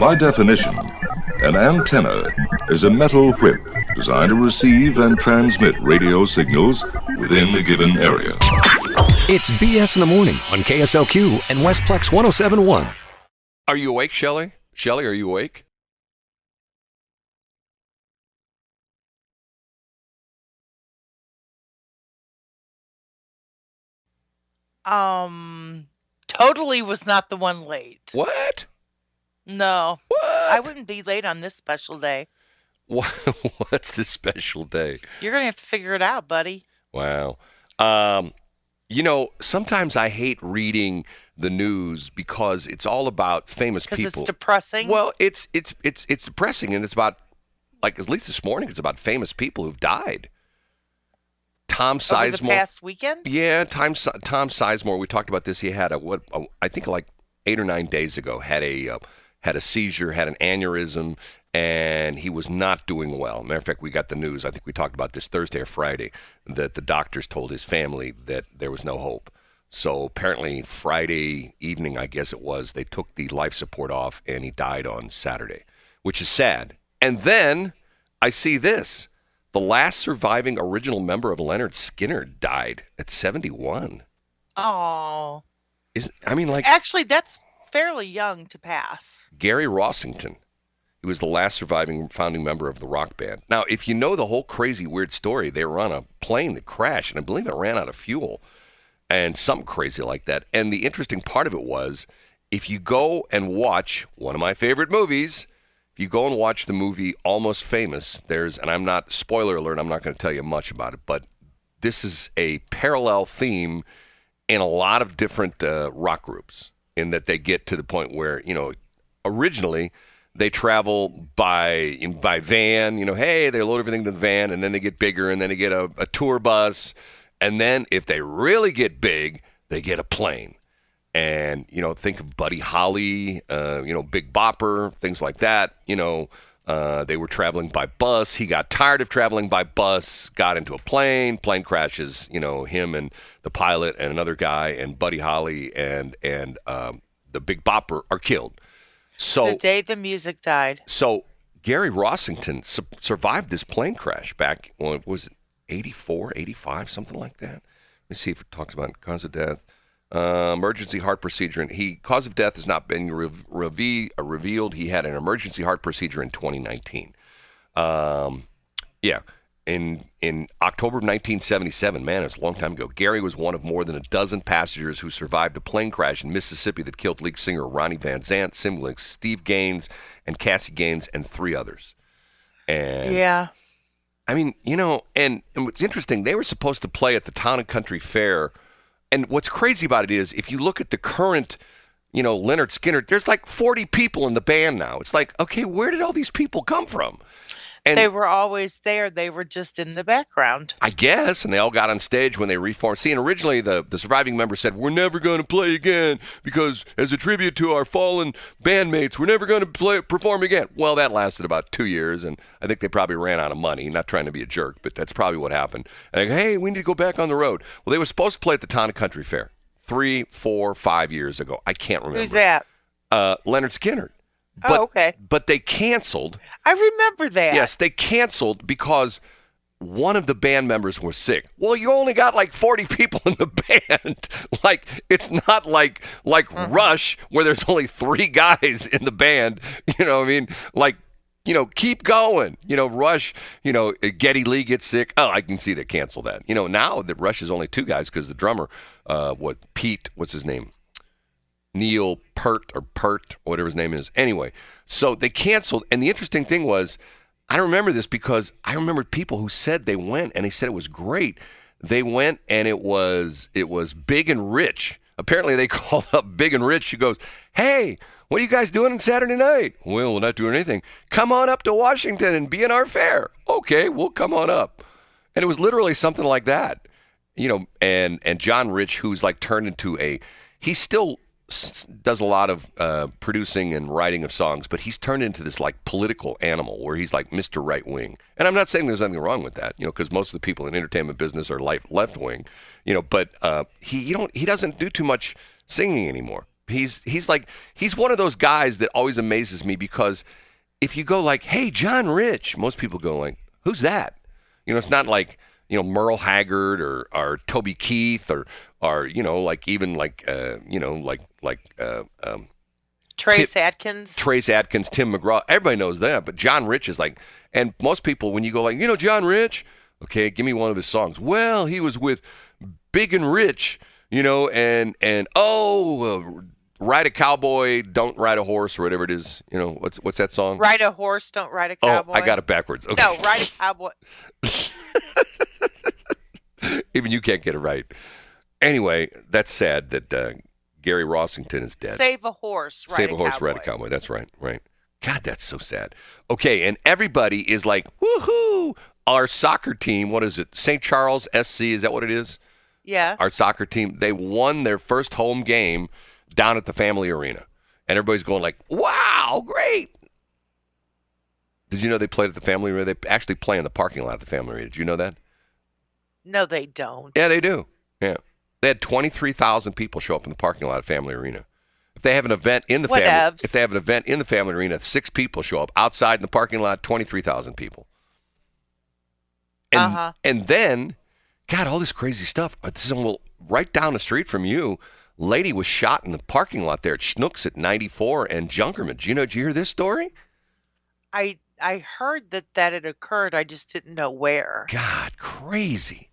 By definition, an antenna is a metal whip designed to receive and transmit radio signals within a given area. It's BS in the Morning on KSLQ and Westplex 107.1. Are you awake, Shelley? Shelley, are you awake? Totally was not the one late. What? No. What? I wouldn't be late on this special day. What's the special day? You're going to have to figure it out, buddy. Wow. Sometimes I hate reading the news because it's all about famous people. Because it's depressing? Well, it's depressing, and it's about, like, at least this morning, it's about famous people who've died. Tom Sizemore. Over the past weekend? Yeah, Tom Sizemore. We talked about this. He had I think like 8 or 9 days ago, had a seizure, had an aneurysm, and he was not doing well. Matter of fact, we got the news. I think we talked about this Thursday or Friday, that the doctors told his family that there was no hope. So apparently Friday evening, I guess it was, they took the life support off, and he died on Saturday, which is sad. And then I see this. The last surviving original member of Lynyrd Skynyrd died at 71. Oh. Actually, that's fairly young to pass. Gary Rossington. He was the last surviving founding member of the rock band. Now, if you know the whole crazy, weird story, they were on a plane that crashed, and I believe it ran out of fuel and something crazy like that. And the interesting part of it was, if you go and watch one of my favorite movies, if you go and watch the movie Almost Famous, and I'm not, spoiler alert, I'm not going to tell you much about it, but this is a parallel theme in a lot of different rock groups, in that they get to the point where, originally they travel by van, hey, they load everything to the van, and then they get bigger, and then they get a tour bus, and then if they really get big, they get a plane. And, think of Buddy Holly, Big Bopper, things like that. They were traveling by bus. He got tired of traveling by bus, got into a plane crashes, him and the pilot and another guy, and Buddy Holly and the Big Bopper are killed. So the day the music died. So Gary Rossington survived this plane crash back, was it 84, 85, something like that? Let me see if it talks about cause of death. Emergency heart procedure. And cause of death has not been revealed. He had an emergency heart procedure in 2019. In October of 1977, man, it's a long time ago, Gary was one of more than a dozen passengers who survived a plane crash in Mississippi that killed lead singer Ronnie Van Zant, siblings Steve Gaines and Cassie Gaines, and 3 others. And yeah. And what's interesting, they were supposed to play at the Town and Country Fair. And what's crazy about it is, if you look at the current, Lynyrd Skynyrd, there's like 40 people in the band now. It's like, okay, where did all these people come from? And they were always there. They were just in the background, I guess, and they all got on stage when they reformed. See, and originally the surviving members said, we're never going to play again because as a tribute to our fallen bandmates, we're never going to perform again. Well, that lasted about 2 years, and I think they probably ran out of money. Not trying to be a jerk, but that's probably what happened. And they go, hey, we need to go back on the road. Well, they were supposed to play at the Town and Country Fair 3, 4, 5 years ago. I can't remember. Who's that? Lynyrd Skynyrd. But, okay. But they canceled. I remember that. Yes, they canceled because one of the band members was sick. Well, you only got like 40 people in the band. It's not like Rush, where there's only 3 guys in the band. Keep going. Rush, Geddy Lee gets sick. Oh, I can see they cancel that. Now that Rush is only 2 guys because the drummer, Pete, what's his name? Neil Peart, whatever his name is. Anyway, so they canceled. And the interesting thing was, I remember this because I remember people who said they went and they said it was great. They went and it was Big and Rich. Apparently they called up Big and Rich. She goes, hey, what are you guys doing on Saturday night? Well, we're not doing anything. Come on up to Washington and be in our fair. Okay, we'll come on up. And it was literally something like that. And John Rich, who's like turned into he still does a lot of producing and writing of songs, but he's turned into this like political animal where he's like Mr. Right Wing. And I'm not saying there's anything wrong with that, because most of the people in entertainment business are left wing, but he doesn't do too much singing anymore. He's one of those guys that always amazes me because if you go like, hey, John Rich, most people go like, who's that? It's not like, Merle Haggard or Toby Keith or like even like, Trace Adkins. Trace Atkins, Tim McGraw. Everybody knows that, but John Rich is like, and most people, when you go like, John Rich, okay, give me one of his songs. Well, he was with Big and Rich, and ride a cowboy, don't ride a horse, or whatever it is. What's that song? Ride a horse, don't ride a cowboy. Oh, I got it backwards. Okay. No, ride a cowboy. Even you can't get it right. Anyway, that's sad that Gary Rossington is dead. Save a horse, ride a cowboy. Ride a cowboy. That's right. God, that's so sad. Okay, and everybody is like, woohoo! Our soccer team, what is it? St. Charles SC, is that what it is? Yes. Our soccer team, they won their first home game down at the Family Arena. And everybody's going like, wow, great. Did you know they played at the Family Arena? They actually play in the parking lot at the Family Arena. Did you know that? No, they don't. Yeah, they do. Yeah. They had 23,000 people show up in the parking lot at Family Arena. If they have an event in the Family Arena, 6 people show up. Outside in the parking lot, 23,000 people. And then, God, all this crazy stuff. This is right down the street from you. Lady was shot in the parking lot there at Schnucks at 94 and Junkerman. Did you hear this story? I heard that had occurred. I just didn't know where. God, crazy.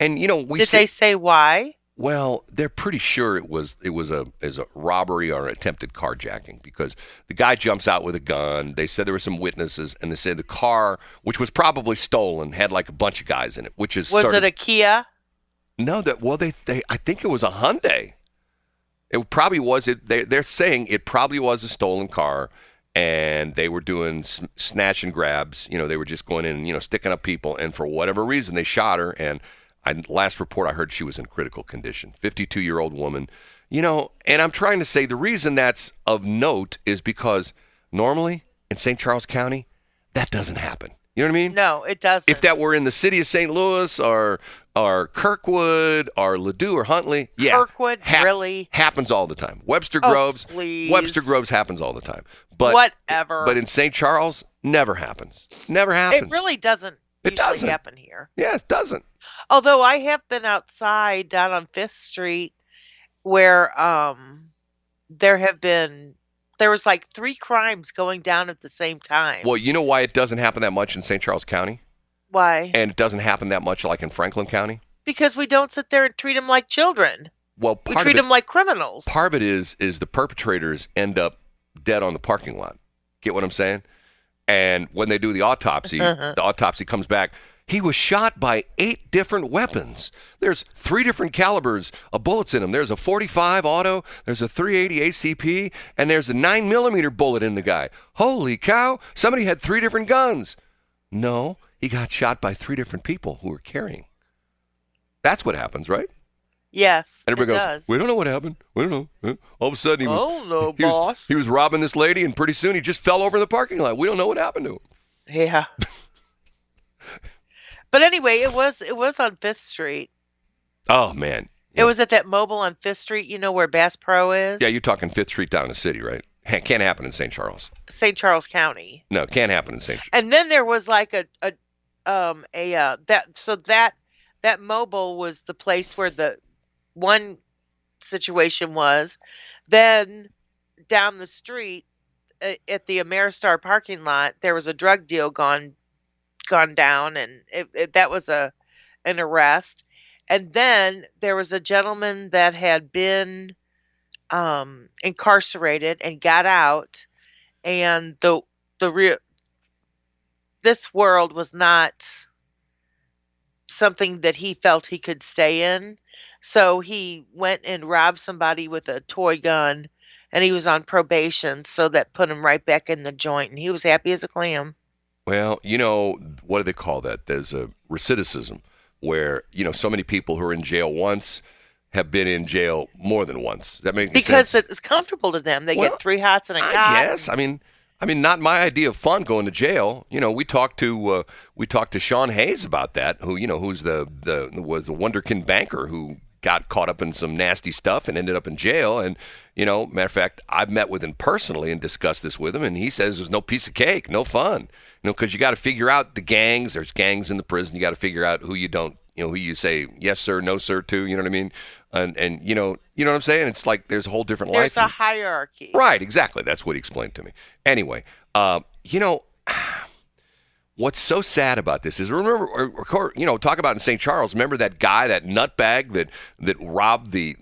And did they say why? Well, they're pretty sure it was a robbery or attempted carjacking because the guy jumps out with a gun. They said there were some witnesses, and they said the car, which was probably stolen, had like a bunch of guys in it. Was it a Kia? No, they I think it was a Hyundai. It probably was. They're saying it probably was a stolen car, and they were doing snatch and grabs. They were just going in and sticking up people, and for whatever reason they shot her. And last report I heard she was in critical condition. 52-year-old woman. And I'm trying to say the reason that's of note is because normally in St. Charles County that doesn't happen. You know what I mean? No, it doesn't. If that were in the city of St. Louis or Kirkwood or Ladue or Huntley, Kirkwood really happens all the time. Webster Groves happens all the time. But whatever. But in St. Charles, never happens. Never happens. It really doesn't. It doesn't happen here. Yeah, it doesn't. Although I have been outside down on 5th Street where there was like 3 crimes going down at the same time. Well, you know why it doesn't happen that much in St. Charles County? Why? And it doesn't happen that much like in Franklin County? Because we don't sit there and treat them like children. Well, we treat them like criminals. Part of it is the perpetrators end up dead on the parking lot. Get what I'm saying? And when they do the autopsy, the autopsy comes back. He was shot by 8 different weapons. There's 3 different calibers of bullets in him. There's a .45 auto, there's a .380 ACP, and there's a 9mm bullet in the guy. Holy cow, somebody had 3 different guns. No, he got shot by 3 different people who were carrying. That's what happens, right? Yes, and everybody does. We don't know what happened. We don't know. All of a sudden boss. He was robbing this lady, and pretty soon he just fell over in the parking lot. We don't know what happened to him. Yeah. But anyway, it was on 5th Street. Oh, man. Yeah. It was at that mobile on 5th Street, where Bass Pro is? Yeah, you're talking 5th Street down in the city, right? Can't happen in St. Charles. St. Charles County. No, can't happen in St. Charles. And then there was like that mobile was the place where the one situation was. Then down the street at the Ameristar parking lot, there was a drug deal gone down, and that was an arrest. And then there was a gentleman that had been incarcerated and got out, and this world was not something that he felt he could stay in. So he went and robbed somebody with a toy gun, and he was on probation, so that put him right back in the joint, and he was happy as a clam. Well, what do they call that? There's a recidivism where, so many people who are in jail once have been in jail more than once. Does that make sense? Because it's comfortable to them. They get 3 hots and a cot. I guess. I mean, not my idea of fun going to jail. We talked to Sean Hayes about that, who, who's was a wonderkind banker who got caught up in some nasty stuff and ended up in jail. And, matter of fact, I've met with him personally and discussed this with him, and he says there's no piece of cake, no fun. Because you got to figure out the gangs. There's gangs in the prison. You got to figure out who you don't, who you say yes sir, no sir to. You know what I mean? And you know what I'm saying? It's like there's a whole different life. There's a hierarchy. Right, exactly. That's what he explained to me. Anyway, what's so sad about this is, remember, talk about in St. Charles. Remember that guy, that nutbag that robbed the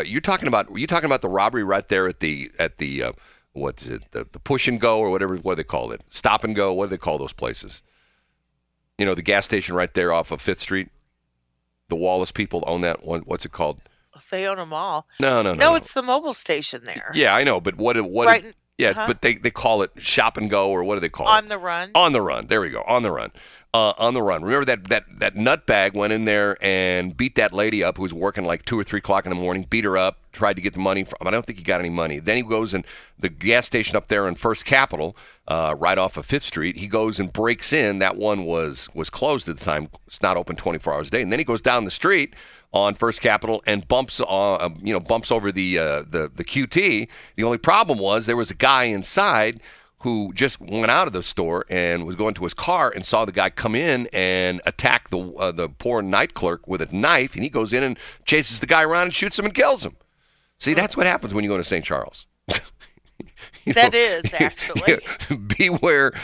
you're talking about the robbery right there at the what is it, the push and go or whatever, what do they call it, stop and go, what do they call those places? The gas station right there off of 5th Street. The Wallace people own that one. What's it called? They own them all. No. It's the mobile station there. Yeah, I know, but what? Right. But they call it shop and go, or what do they call it? On the run. On the run. There we go. On the run. On the run. Remember that nutbag went in there and beat that lady up who was working like 2 or 3 o'clock in the morning, beat her up, tried to get the money from. I don't think he got any money. Then he goes in the gas station up there in First Capital, right off of 5th Street. He goes and breaks in. That one was closed at the time. It's not open 24 hours a day. And then he goes down the street on First Capital and bumps over the QT. The only problem was there was a guy inside who just went out of the store and was going to his car and saw the guy come in and attack the poor night clerk with a knife, and he goes in and chases the guy around and shoots him and kills him. See, that's what happens when you go to St. Charles. That is, actually. Beware.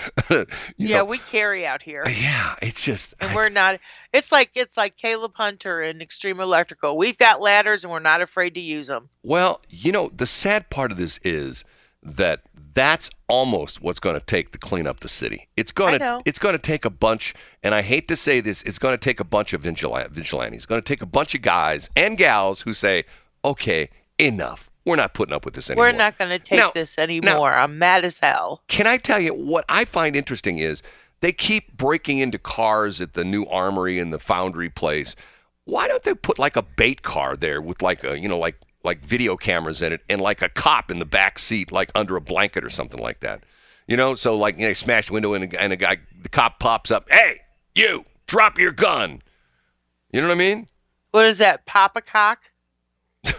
We carry out here. Yeah, it's just. And we're not. It's like Caleb Hunter in Extreme Electrical. We've got ladders and we're not afraid to use them. Well, the sad part of this is that's almost what's going to take to clean up the city. It's going to take a bunch, and I hate to say this, it's going to take a bunch of vigilantes. It's going to take a bunch of guys and gals who say, okay, enough. We're not putting up with this anymore. We're not going to take this anymore. I'm mad as hell. Can I tell you what I find interesting is they keep breaking into cars at the new Armory and the Foundry place. Why don't they put like a bait car there with like a, like video cameras in it and like a cop in the back seat, like under a blanket or something like that? So like, smash the window and the cop pops up. Hey, you, drop your gun. You know what I mean? What is that? Papa cock?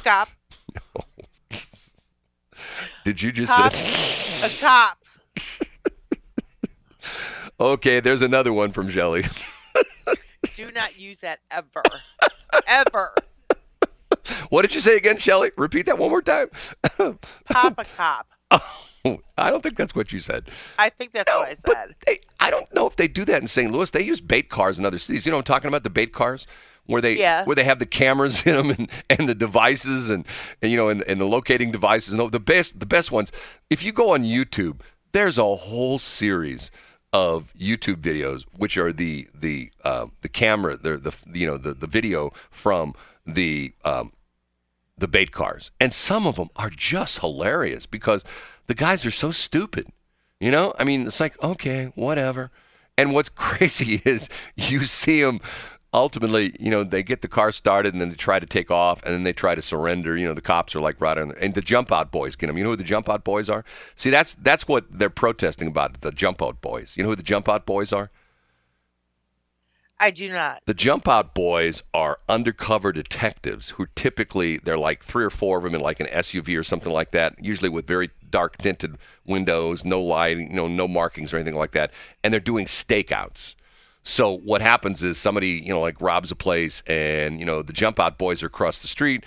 Cop? No. Did you just say? A cop. Okay, there's another one from Shelley. Do not use that ever. Ever. What did you say again, Shelley? Repeat that one more time. Papa cop. Oh, I don't think that's what you said. I think that's what I said. I don't know if they do that in St. Louis. They use bait cars in other cities. You know what I'm talking about, the bait cars? Where they have the cameras in them and the devices and the locating devices. No, the best ones. If you go on YouTube, there's a whole series of YouTube videos which are the camera, the video from the bait cars, and some of them are just hilarious because the guys are so stupid. I mean, it's like, okay, whatever. And what's crazy is you see them. Ultimately, they get the car started and then they try to take off and then they try to surrender. The cops are like right on, and the jump out boys get them. You know who the jump out boys are? See, that's what they're protesting about, the jump out boys. You know who the jump out boys are? I do not. The jump out boys are undercover detectives who typically, they're like 3 or 4 of them in like an SUV or something like that, usually with very dark tinted windows, no lighting, no markings or anything like that, and they're doing stakeouts. So what happens is somebody, like robs a place and, the jump out boys are across the street.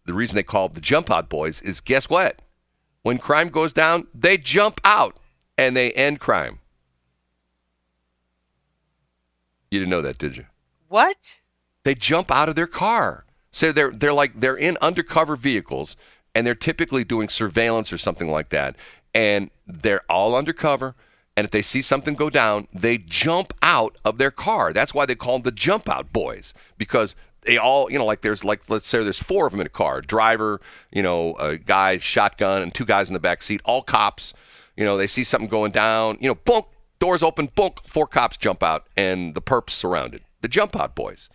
The reason they call it the jump out boys is, guess what? When crime goes down, they jump out and they end crime. You didn't know that, did you? What? They jump out of their car. So they're in undercover vehicles and they're typically doing surveillance or something like that. And they're all undercover. And if they see something go down, they jump out of their car. That's why they call them the jump out boys, because they all, let's say there's 4 of them in a car, driver, a guy, shotgun, and 2 guys in the back seat, all cops. They see something going down, boom, doors open, boom, 4 cops jump out, and the perps surrounded. The jump out boys.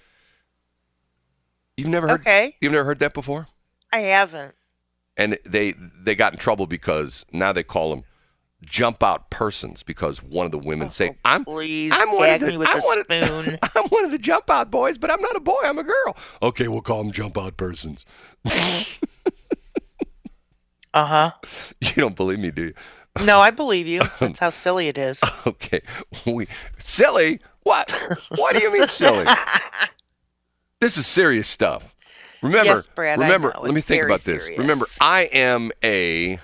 You've never heard that before? I haven't. And they got in trouble because now they call them jump out persons because one of the women say, I'm one gag of the, me with a spoon. I'm one of the jump out boys, but I'm not a boy, I'm a girl. Okay, we'll call them jump out persons. Uh-huh. You don't believe me, do you? No, I believe you. That's how silly it is. Okay. Silly? What? What do you mean silly? This is serious stuff. Remember, yes, Brad, remember, I know. let me It's think very about this. serious. Remember, I am a,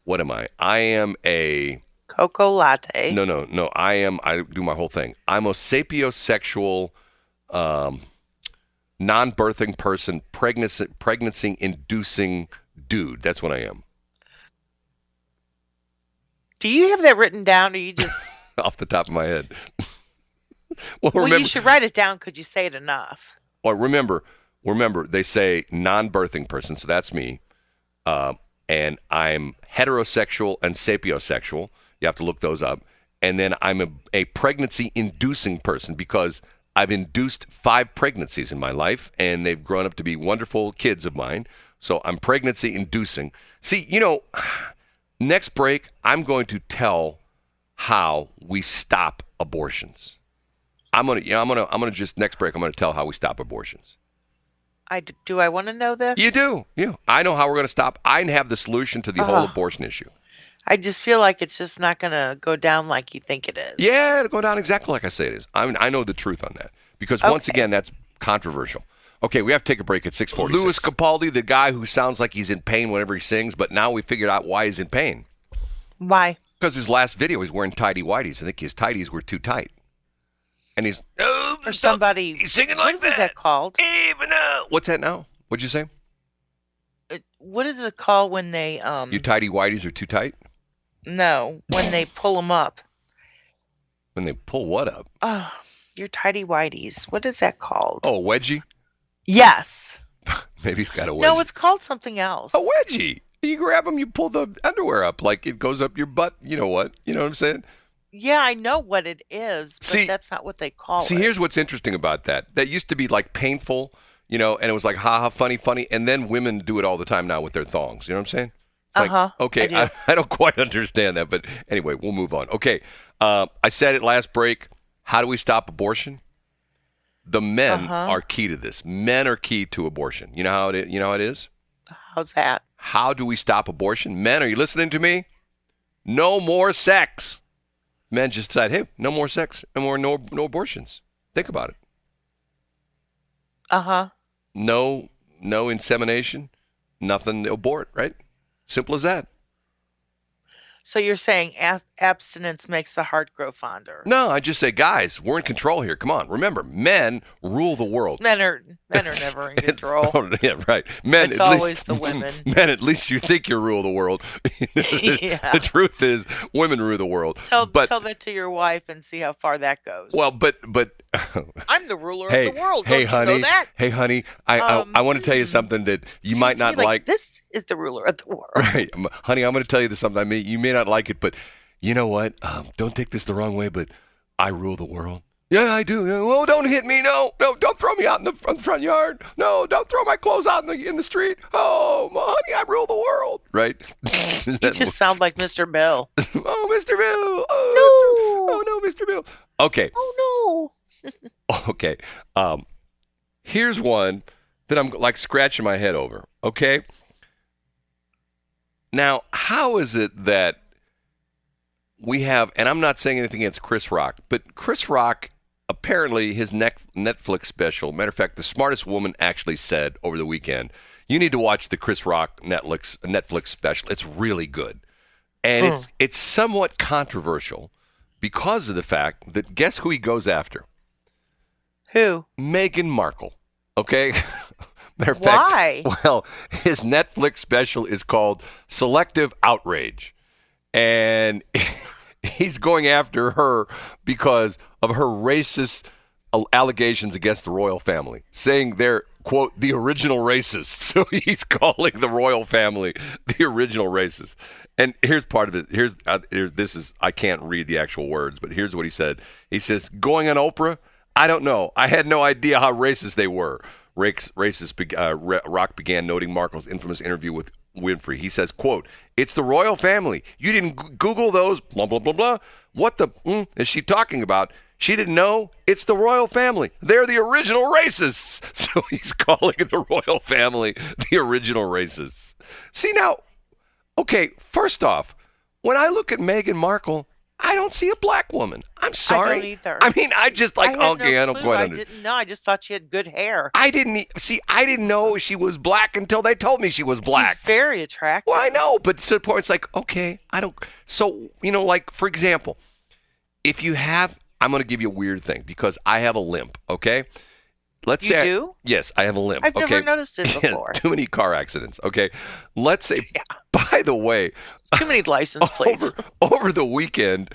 what am I? I am a, Cocoa latte. no. I do my whole thing. I'm a sapiosexual, non-birthing person, pregnancy-inducing dude. That's what I am. Do you have that written down, or you just... Off the top of my head. Well, remember, you should write it down because you say it enough. Or remember, they say non-birthing person, so that's me. And I'm heterosexual and sapiosexual. You have to look those up. And then I'm a pregnancy-inducing person because I've induced 5 pregnancies in my life, and they've grown up to be wonderful kids of mine. So I'm pregnancy-inducing. See, next break, I'm going to tell how we stop abortions. I'm gonna just next break. I'm gonna tell how we stop abortions. Do I want to know this? You do. Yeah. I know how we're gonna stop. I have the solution to the whole abortion issue. I just feel like it's just not gonna go down like you think it is. Yeah, it'll go down exactly like I say it is. I mean, I know the truth on that because once again, that's controversial. Okay, we have to take a break at 6:46. Louis Capaldi, the guy who sounds like he's in pain whenever he sings, but now we figured out why he's in pain. Why? Because his last video, he's wearing tighty whities. I think his tighties were too tight. And he's somebody. He's singing like What is that called? Even what's that now? What'd you say? What is it called when they Your tighty whities are too tight? No, when they pull them up. When they pull what up? Oh, your tighty whities. What is that called? Oh, a wedgie? Yes. Maybe he's got a wedgie. No, it's called something else. A wedgie. You grab them, you pull the underwear up like it goes up your butt. You know what? You know what I'm saying? Yeah, I know what it is, but that's not what they call it. See, here's what's interesting about that. That used to be like painful, and it was like, ha, funny. And then women do it all the time now with their thongs. You know what I'm saying? It's like, okay, I don't quite understand that. But anyway, we'll move on. Okay. I said it last break. How do we stop abortion? The men are key to this. Men are key to abortion. You know how it is? You know how it is? How's that? How do we stop abortion? Men, are you listening to me? No more sex. Men just decide, hey, no more sex and no abortions. Think about it. No insemination, nothing to abort, right? Simple as that. So you're saying abstinence makes the heart grow fonder? No, I just say, guys, we're in control here. Come on. Remember, men rule the world. Men are never in control. Yeah, right. Men, it's always the women. Men, at least you think you rule the world. The truth is, women rule the world. Tell that to your wife and see how far that goes. Well, but I'm the ruler of the world. Don't honey, you know that? Hey, honey, I want to tell you something that you might not like. This is the ruler of the world. Right. Honey, I'm going to tell you something. I mean, you may not like it, but you know what? Don't take this the wrong way, but I rule the world. Yeah, I do. Well, don't hit me. No, don't throw me out in the front yard. No, don't throw my clothes out in the street. Oh, honey, I rule the world. Right? You just sound like Mr. Bill. Oh, Mr. Bill. No, Mr. Bill. Okay. Oh, no. Okay. Here's one that I'm like scratching my head over. Okay. Now, how is it that we have, and I'm not saying anything against Chris Rock, but Chris Rock, apparently his Netflix special, matter of fact, the smartest woman actually said over the weekend, you need to watch the Chris Rock Netflix special. It's really good. And it's somewhat controversial because of the fact that guess who he goes after? Who? Meghan Markle. Okay? Matter of Why? Fact, well, his Netflix special is called Selective Outrage. And he's going after her because of her racist allegations against the royal family, saying they're, quote, the original racists. So he's calling the royal family the original racists. And here's part of it. This is, I can't read the actual words, but here's what he said. He says, going on Oprah? I don't know. I had no idea how racist they were. Rock began noting Markle's infamous interview with Winfrey. He says, quote, "It's the royal family. You didn't Google those, blah, blah, blah, blah. What the is she talking about? She didn't know. It's the royal family. They're the original racists." So he's calling the royal family the original racists. See now, okay, first off, when I look at Meghan Markle, I don't see a black woman. I'm sorry. I don't either. I mean, I just like, okay, I don't quite I understand. didn't know. I just thought she had good hair. I didn't know she was black until they told me she was black. She's very attractive. Well, I know, but to the point, it's like, okay, I don't. So, like, for example, if you have, I'm going to give you a weird thing because I have a limp, okay? Let's say. You do? Yes, I have a limp. I've okay? never noticed it before. Too many car accidents, okay? Let's say, by the way. Too many license plates. Over the weekend,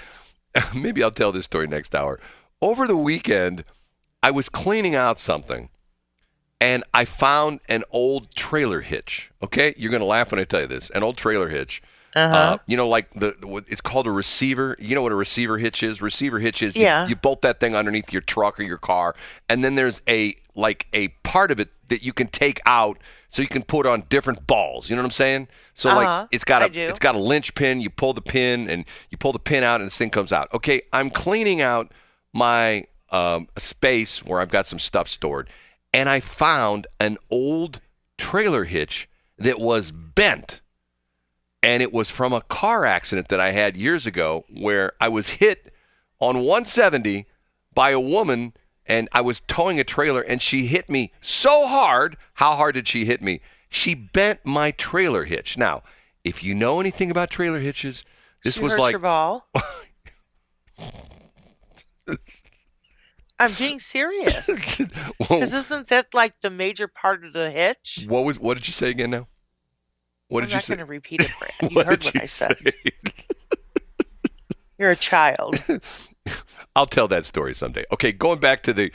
maybe I'll tell this story next hour. Over the weekend, I was cleaning out something, and I found an old trailer hitch. Okay, you're gonna laugh when I tell you this. An old trailer hitch. Like it's called a receiver. You know what a receiver hitch is? Receiver hitch is you bolt that thing underneath your truck or your car, and then there's a part of it that you can take out so you can put on different balls. You know what I'm saying? So like it's got a linch pin. You pull the pin and you pull the pin out, and this thing comes out. Okay, I'm cleaning out my space where I've got some stuff stored, and I found an old trailer hitch that was bent. And it was from a car accident that I had years ago where I was hit on 170 by a woman, and I was towing a trailer, and she hit me so hard. How hard did she hit me? She bent my trailer hitch. Now, if you know anything about trailer hitches, this she was hurt like your ball. I'm being serious. Because isn't that like the major part of the hitch? What did you say again now? What did you say? I'm not going to repeat it, Brad. You heard what I said. You're a child. I'll tell that story someday. Okay, going back to the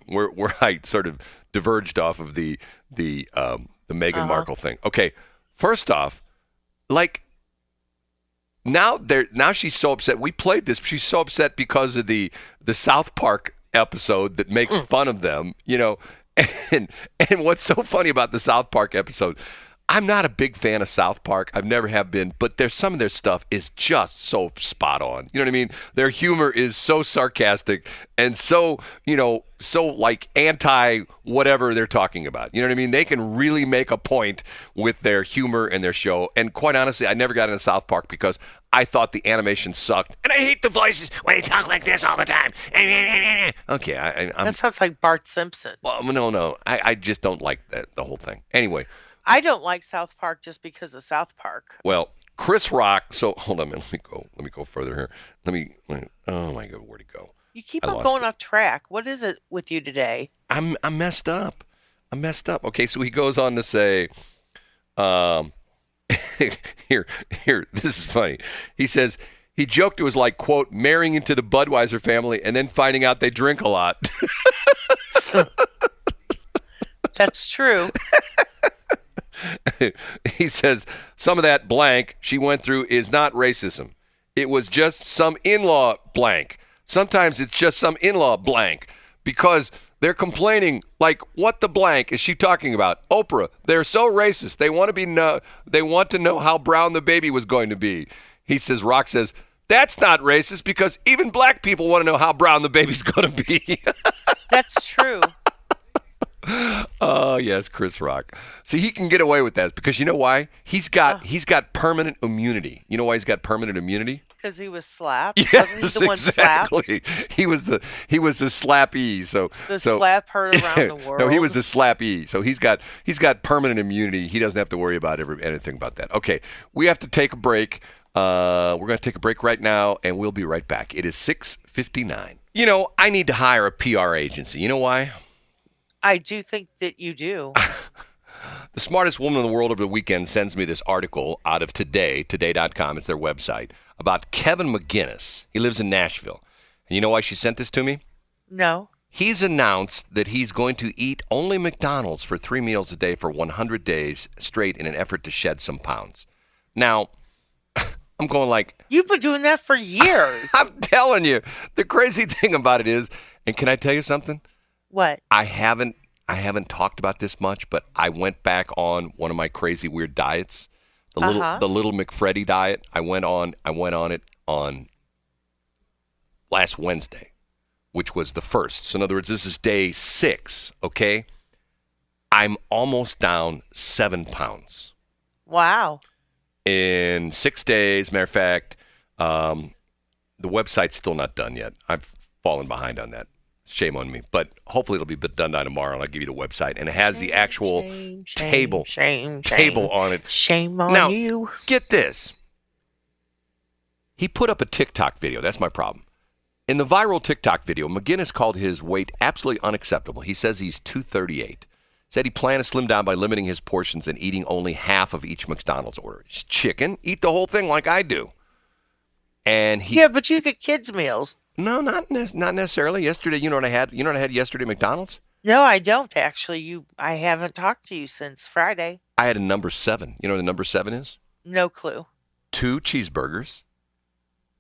where I sort of diverged off of the Meghan Markle thing. Okay, first off, like now she's so upset. We played this. She's so upset because of the South Park episode that makes fun of them. And what's so funny about the South Park episode? I'm not a big fan of South Park. I've never have been, but some of their stuff is just so spot on. You know what I mean? Their humor is so sarcastic and so like anti whatever they're talking about. You know what I mean? They can really make a point with their humor and their show. And quite honestly, I never got into South Park because I thought the animation sucked. And I hate the voices when they talk like this all the time. Okay. That sounds like Bart Simpson. Well, no. I just don't like the whole thing. Anyway. I don't like South Park just because of South Park. Well, Chris Rock. So hold on a minute. Let me go further here. Oh my God, where'd it go? You keep on going off track. What is it with you today? I'm messed up. Okay, so he goes on to say, here. This is funny. He says he joked it was like, quote, marrying into the Budweiser family and then finding out they drink a lot. That's true. He says, some of that blank she went through is not racism. It was just some in-law blank. Sometimes it's just some in-law blank because they're complaining like, what the blank is she talking about? Oprah, they're so racist. They want to know how brown the baby was going to be. He says, Rock says, that's not racist because even black people want to know how brown the baby's going to be. That's true. Oh, yes, Chris Rock. See, he can get away with that because you know why? He's got permanent immunity. You know why he's got permanent immunity? Because he was slapped. Yes, wasn't he the one exactly. slapped? He was the slappee. So slap heard around the world. No, he was the slappee. So he's got permanent immunity. He doesn't have to worry about anything about that. Okay, we have to take a break. We're going to take a break right now, and we'll be right back. It is 6:59. I need to hire a PR agency. You know why? I do think that you do. The smartest woman in the world over the weekend sends me this article out of today.com. It's their website, about Kevin McGinnis. He lives in Nashville. And you know why she sent this to me? No. He's announced that he's going to eat only McDonald's for 3 meals a day for 100 days straight in an effort to shed some pounds. Now, I'm going like... You've been doing that for years. I'm telling you. The crazy thing about it is, and can I tell you something? What? I haven't I haven't talked about this much, but I went back on one of my crazy weird diets, the little McFreddy diet. I went on it on last Wednesday, which was the first. So in other words, this is day 6, okay? I'm almost down 7 pounds. Wow. In 6 days. Matter of fact, the website's still not done yet. I've fallen behind on that. Shame on me. But hopefully it'll be done by tomorrow, and I'll give you the website. And it has the actual table on it. Shame on now, you. Get this. He put up a TikTok video. That's my problem. In the viral TikTok video, McGinnis called his weight absolutely unacceptable. He says he's 238. Said he planned to slim down by limiting his portions and eating only half of each McDonald's order. It's chicken. Eat the whole thing like I do. And Yeah, but you get kids' meals. No, not necessarily. Yesterday, you know what I had? You know what I had yesterday at McDonald's? No, I don't actually. I haven't talked to you since Friday. I had a number 7. You know what the number 7 is? No clue. 2 cheeseburgers,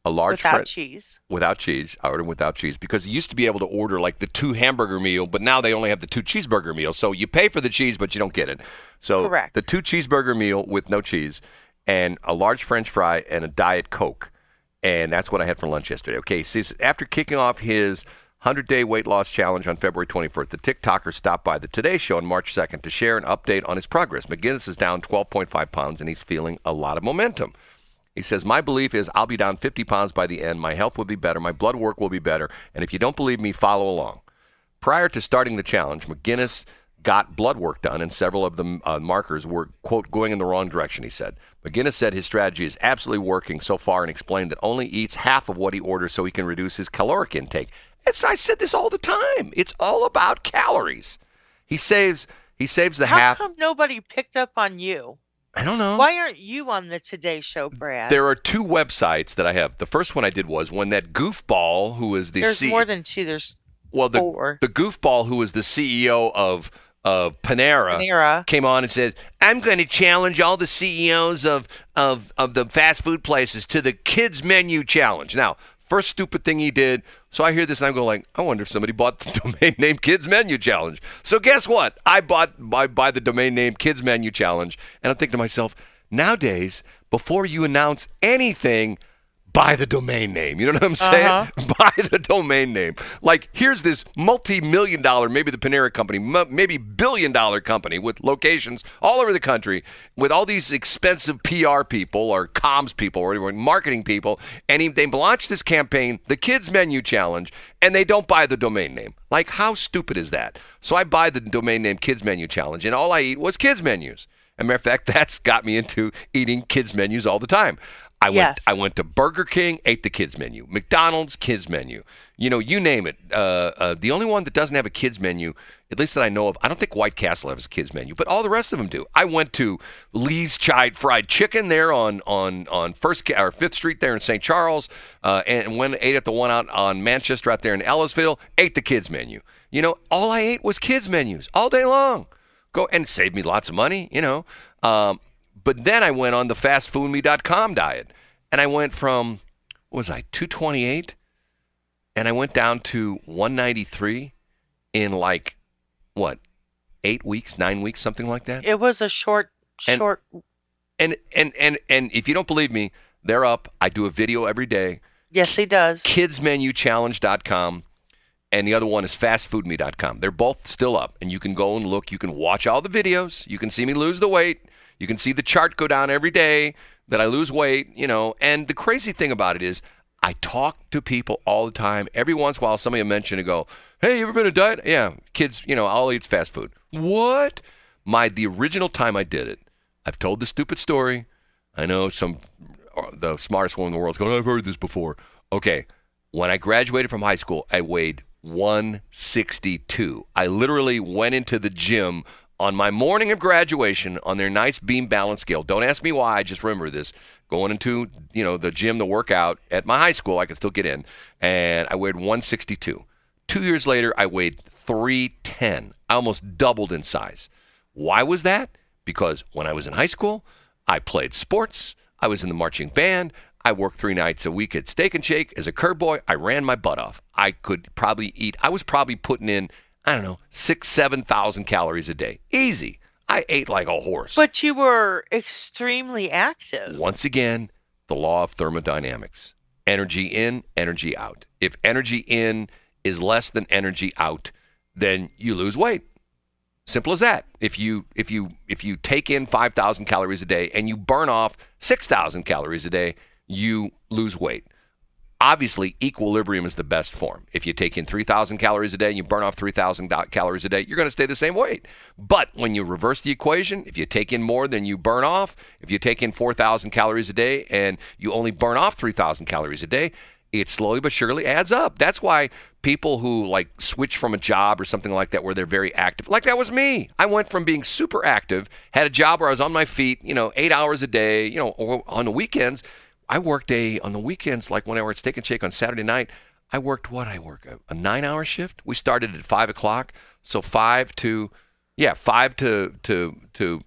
a large without cheese. Without cheese. I ordered without cheese because you used to be able to order like the 2 hamburger meal, but now they only have the 2 cheeseburger meal. So you pay for the cheese, but you don't get it. So correct. The 2 cheeseburger meal with no cheese and a large French fry and a Diet Coke. And that's what I had for lunch yesterday. Okay, so after kicking off his 100-day weight loss challenge on February 24th, the TikToker stopped by the Today Show on March 2nd to share an update on his progress. McGinnis is down 12.5 pounds, and he's feeling a lot of momentum. He says, my belief is I'll be down 50 pounds by the end. My health will be better. My blood work will be better. And if you don't believe me, follow along. Prior to starting the challenge, McGinnis got blood work done, and several of the markers were, quote, going in the wrong direction, he said. McGinnis said his strategy is absolutely working so far and explained that only eats half of what he orders so he can reduce his caloric intake. I said this all the time. It's all about calories. He saves the half. How come nobody picked up on you? I don't know. Why aren't you on the Today Show, Brad? There are 2 websites that I have. The first one I did was when that goofball who was the There's more than 2. There's 4. The goofball who was the CEO of Panera came on and said, I'm going to challenge all the CEOs of the fast food places to the kids menu challenge. Now, first stupid thing he did. So I hear this and I'm going like, I wonder if somebody bought the domain name Kids Menu Challenge. So guess what? I buy the domain name Kids Menu Challenge. And I'm thinking to myself, nowadays, before you announce anything, buy the domain name. You know what I'm saying? Buy the domain name. Like, here's this multi-million-dollar, maybe the Panera company, maybe billion-dollar company with locations all over the country with all these expensive PR people or comms people or marketing people, and they launched this campaign, the Kids Menu Challenge, and they don't buy the domain name. Like, how stupid is that? So I buy the domain name Kids Menu Challenge, and all I eat was kids menus. As a matter of fact, that's got me into eating kids menus all the time. I went to Burger King, ate the kids menu. McDonald's, kids menu. You know, you name it. The only one that doesn't have a kids menu, at least that I know of, I don't think White Castle has a kids menu, but all the rest of them do. I went to Lee's Fried Chicken there on 5th Street there in St. Charles, and ate at the one out on Manchester out there in Ellisville, ate the kids menu. You know, all I ate was kids menus all day long. And it saved me lots of money, you know. But then I went on the fastfoodme.com diet, and I went from, 228, and I went down to 193 in 8 weeks, 9 weeks, something like that. It was a short. And if you don't believe me, they're up. I do a video every day. Yes, he does. Kidsmenuchallenge.com. And the other one is fastfoodme.com. They're both still up, and you can go and look. You can watch all the videos. You can see me lose the weight. You can see the chart go down every day that I lose weight, you know. And the crazy thing about it is I talk to people all the time. Every once in a while, somebody will mention and go, hey, you ever been on a diet? Yeah, kids, you know, all I eat fast food. What? The original time I did it, I've told this stupid story. I know the smartest one in the world is going, I've heard this before. Okay, when I graduated from high school, I weighed 162. I literally went into the gym on my morning of graduation on their nice beam balance scale. Don't ask me why, I just remember this. Going into, the gym to work out at my high school, I could still get in, and I weighed 162. 2 years later, I weighed 310. I almost doubled in size. Why was that? Because when I was in high school, I played sports. I was in the marching band. I worked 3 nights a week at Steak and Shake as a curb boy. I ran my butt off. I was probably putting in I don't know, 7,000 calories a day. Easy. I ate like a horse. But you were extremely active. Once again, the law of thermodynamics. Energy in, energy out. If energy in is less than energy out, then you lose weight. Simple as that. If you take in 5,000 calories a day and you burn off 6,000 calories a day, you lose weight. Obviously, equilibrium is the best form. If you take in 3,000 calories a day and you burn off 3,000 calories a day, you're going to stay the same weight. But when you reverse the equation, if you take in more than you burn off, if you take in 4,000 calories a day and you only burn off 3,000 calories a day, it slowly but surely adds up. That's why people who like switch from a job or something like that where they're very active, like that was me. I went from being super active, had a job where I was on my feet, 8 hours a day, or on the weekends. I worked on the weekends, like when I worked Steak and Shake on Saturday night, I worked a 9-hour shift. We started at 5 o'clock. So 5 to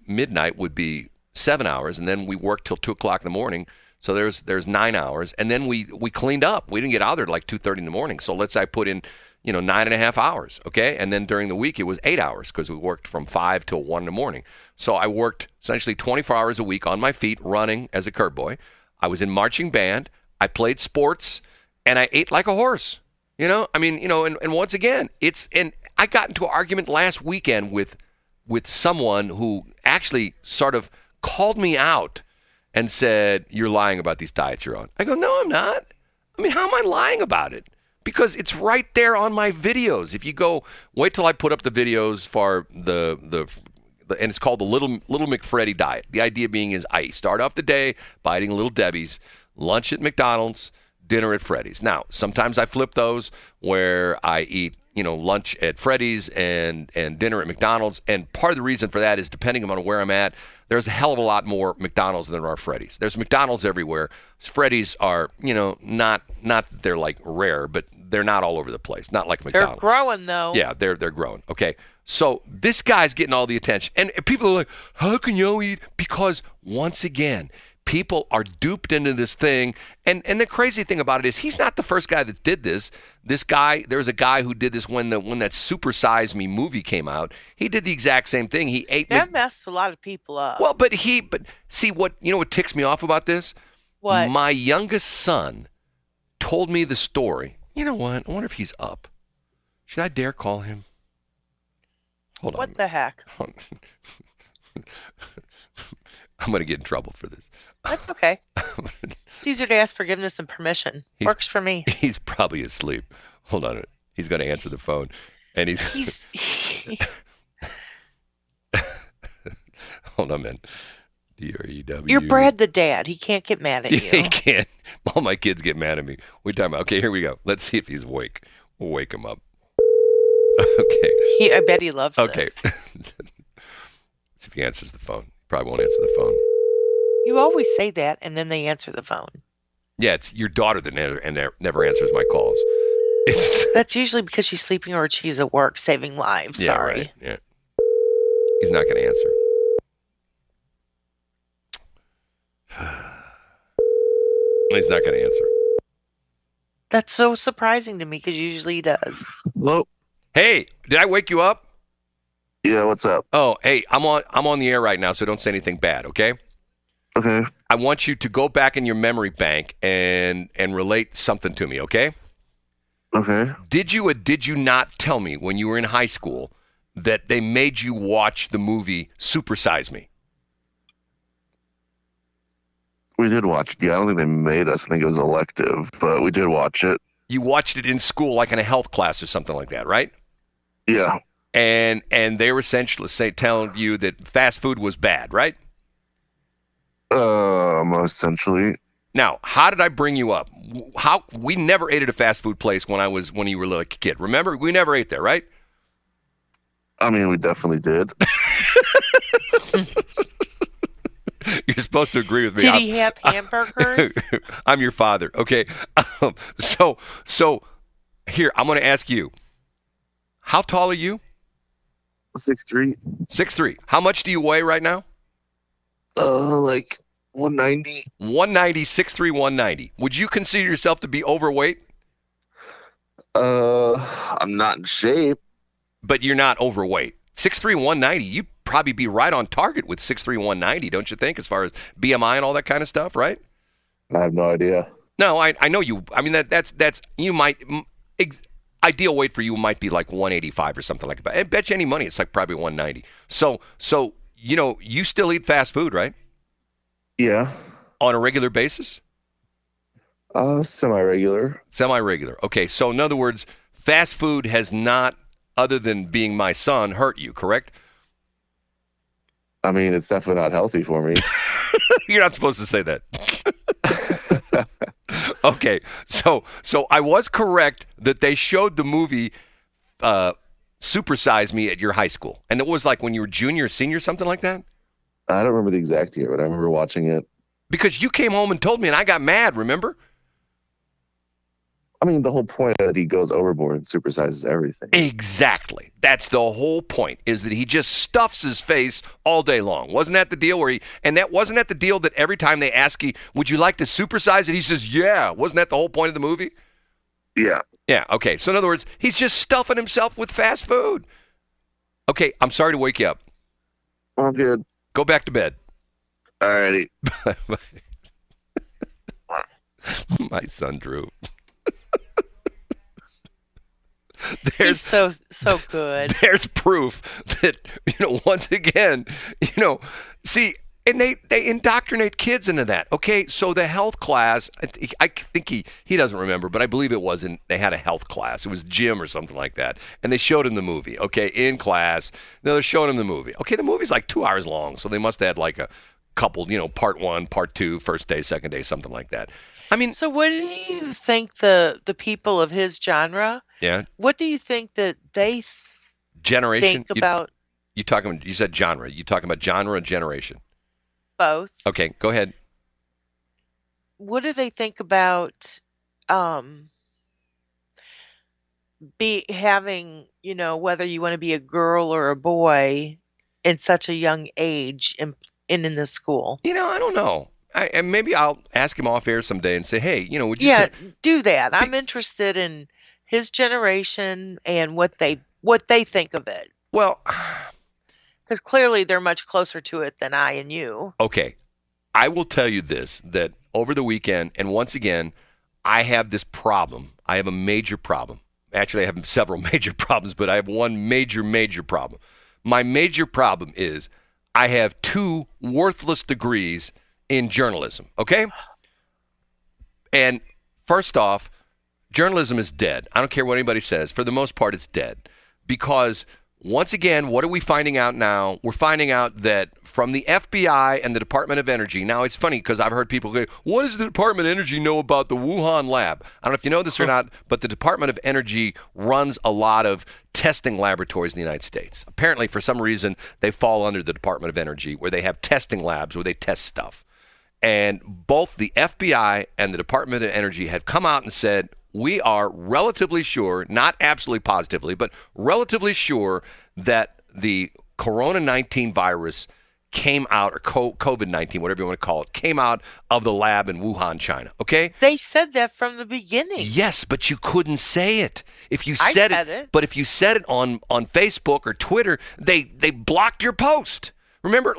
midnight would be 7 hours. And then we worked till 2 o'clock in the morning. So there's 9 hours. And then we cleaned up. We didn't get out there like 2:30 in the morning. So let's say I put in, 9.5 hours. Okay. And then during the week, it was 8 hours because we worked from 5 till 1 in the morning. So I worked essentially 24 hours a week on my feet running as a curb boy. I was in marching band, I played sports, and I ate like a horse. And once again, and I got into an argument last weekend with someone who actually sort of called me out and said, "You're lying about these diets you're on." I go, "No, I'm not. How am I lying about it? Because it's right there on my videos. If you go, wait till I put up the videos for and it's called the Little McFreddy diet. The idea being is I start off the day by eating Little Debbie's, lunch at McDonald's, dinner at Freddy's. Now, sometimes I flip those where I eat, lunch at Freddy's and dinner at McDonald's. And part of the reason for that is depending on where I'm at, there's a hell of a lot more McDonald's than there are Freddy's. There's McDonald's everywhere. Freddy's are, not that they're like rare, but they're not all over the place. Not like McDonald's. They're growing though. Yeah, they're growing. Okay. So this guy's getting all the attention. And people are like, how can you eat? Because once again, people are duped into this thing. And the crazy thing about it is he's not the first guy that did this. This guy, there's a guy who did this when that Super Size Me movie came out. He did the exact same thing. He ate. That messed a lot of people up. Well, but see what ticks me off about this? What? My youngest son told me the story. You know what? I wonder if he's up. Should I dare call him? Hold on. What the heck? I'm going to get in trouble for this. That's okay. It's easier to ask forgiveness and permission. Works for me. He's probably asleep. Hold on. He's going to answer the phone. And he's Hold on, man. D-R-E-W. You're Brad the dad. He can't get mad at you. He can't. All my kids get mad at me. What are you talking about? Okay, here we go. Let's see if he's awake. We'll wake him up. Okay. I bet he loves this. Okay. See if he answers the phone. Probably won't answer the phone. You always say that, and then they answer the phone. Yeah, it's your daughter that never answers my calls. That's usually because she's sleeping or she's at work saving lives. Yeah, Sorry. right. Yeah. He's not going to answer. He's not going to answer. That's so surprising to me because usually he does. Hello. Hey, did I wake you up? Yeah, what's up? Oh, hey, I'm on the air right now, so don't say anything bad, okay? Okay. I want you to go back in your memory bank and relate something to me, okay? Okay. Did you or did you not tell me when you were in high school that they made you watch the movie Super Size Me? We did watch it. Yeah, I don't think they made us. I think it was elective, but we did watch it. You watched it in school, like in a health class or something like that, right? Yeah. And they were essentially telling you that fast food was bad, right? Essentially. Now, how did I bring you up? How we never ate at a fast food place when you were like a kid. Remember, we never ate there, right? I mean, we definitely did. You're supposed to agree with me. Did he have hamburgers? I'm your father. Okay. So here, I'm going to ask you. How tall are you? 6'3". 6'3". How much do you weigh right now? Like 190. 190, 6'3", 190. Would you consider yourself to be overweight? I'm not in shape. but you're not overweight. 6'3", 190, you'd probably be right on target with 6'3", 190, don't you think, as far as BMI and all that kind of stuff, right? I have no idea. No, I know you. I mean, that's you might ideal weight for you might be like 185 or something like that. I bet you any money it's like probably 190. So you still eat fast food, right? Yeah. On a regular basis? Semi-regular. Semi-regular. Okay, so in other words, fast food has not, other than being my son, hurt you, correct? I mean, it's definitely not healthy for me. You're not supposed to say that. Okay, so I was correct that they showed the movie Super Size Me at your high school. And it was like when you were junior, senior, something like that? I don't remember the exact year, but I remember watching it. Because you came home and told me, and I got mad, remember? I mean, the whole point is that he goes overboard and supersizes everything. Exactly. That's the whole point, is that he just stuffs his face all day long. Wasn't that the deal wasn't that the deal that every time they ask you, would you like to supersize it? He says, yeah. Wasn't that the whole point of the movie? Yeah. Yeah, okay. So in other words, he's just stuffing himself with fast food. Okay, I'm sorry to wake you up. I'm good. Go back to bed. Alrighty. My son Drew. He's so good. There's proof that, once again, see, and they indoctrinate kids into that. Okay, so the health class, I think he doesn't remember, but I believe they had a health class. It was gym or something like that. And they showed him the movie, okay, in class. Now they're showing him the movie. Okay, the movie's like 2 hours long, so they must have had like a couple, part 1, part 2, first day, second day, something like that. I mean, so what do you think the people of his genre? Yeah. What do you think that they generation think about? You said genre. You talking about genre and generation? Both. Okay, go ahead. What do they think about having, whether you want to be a girl or a boy in such a young age in the school? I don't know. And maybe I'll ask him off air someday and say, hey, would you? Yeah, do that. I'm interested in his generation and what they think of it. Well, because clearly they're much closer to it than I and you. Okay, I will tell you this, that over the weekend, and once again, I have this problem. I have a major problem. Actually, I have several major problems, but I have one major problem. My major problem is I have 2 worthless degrees in journalism, okay? And first off, journalism is dead. I don't care what anybody says. For the most part, it's dead. Because, once again, what are we finding out now? We're finding out that from the FBI and the Department of Energy, now it's funny because I've heard people say, what does the Department of Energy know about the Wuhan lab? I don't know if you know this or not, but the Department of Energy runs a lot of testing laboratories in the United States. Apparently, for some reason, they fall under the Department of Energy where they have testing labs where they test stuff. And both the FBI and the Department of Energy had come out and said, we are relatively sure, not absolutely positively, but relatively sure that the Corona-19 virus came out, or COVID-19, whatever you want to call it, came out of the lab in Wuhan, China. Okay? They said that from the beginning. Yes, but you couldn't say it. If you said it, but if you said it on Facebook or Twitter, they blocked your post. Remember,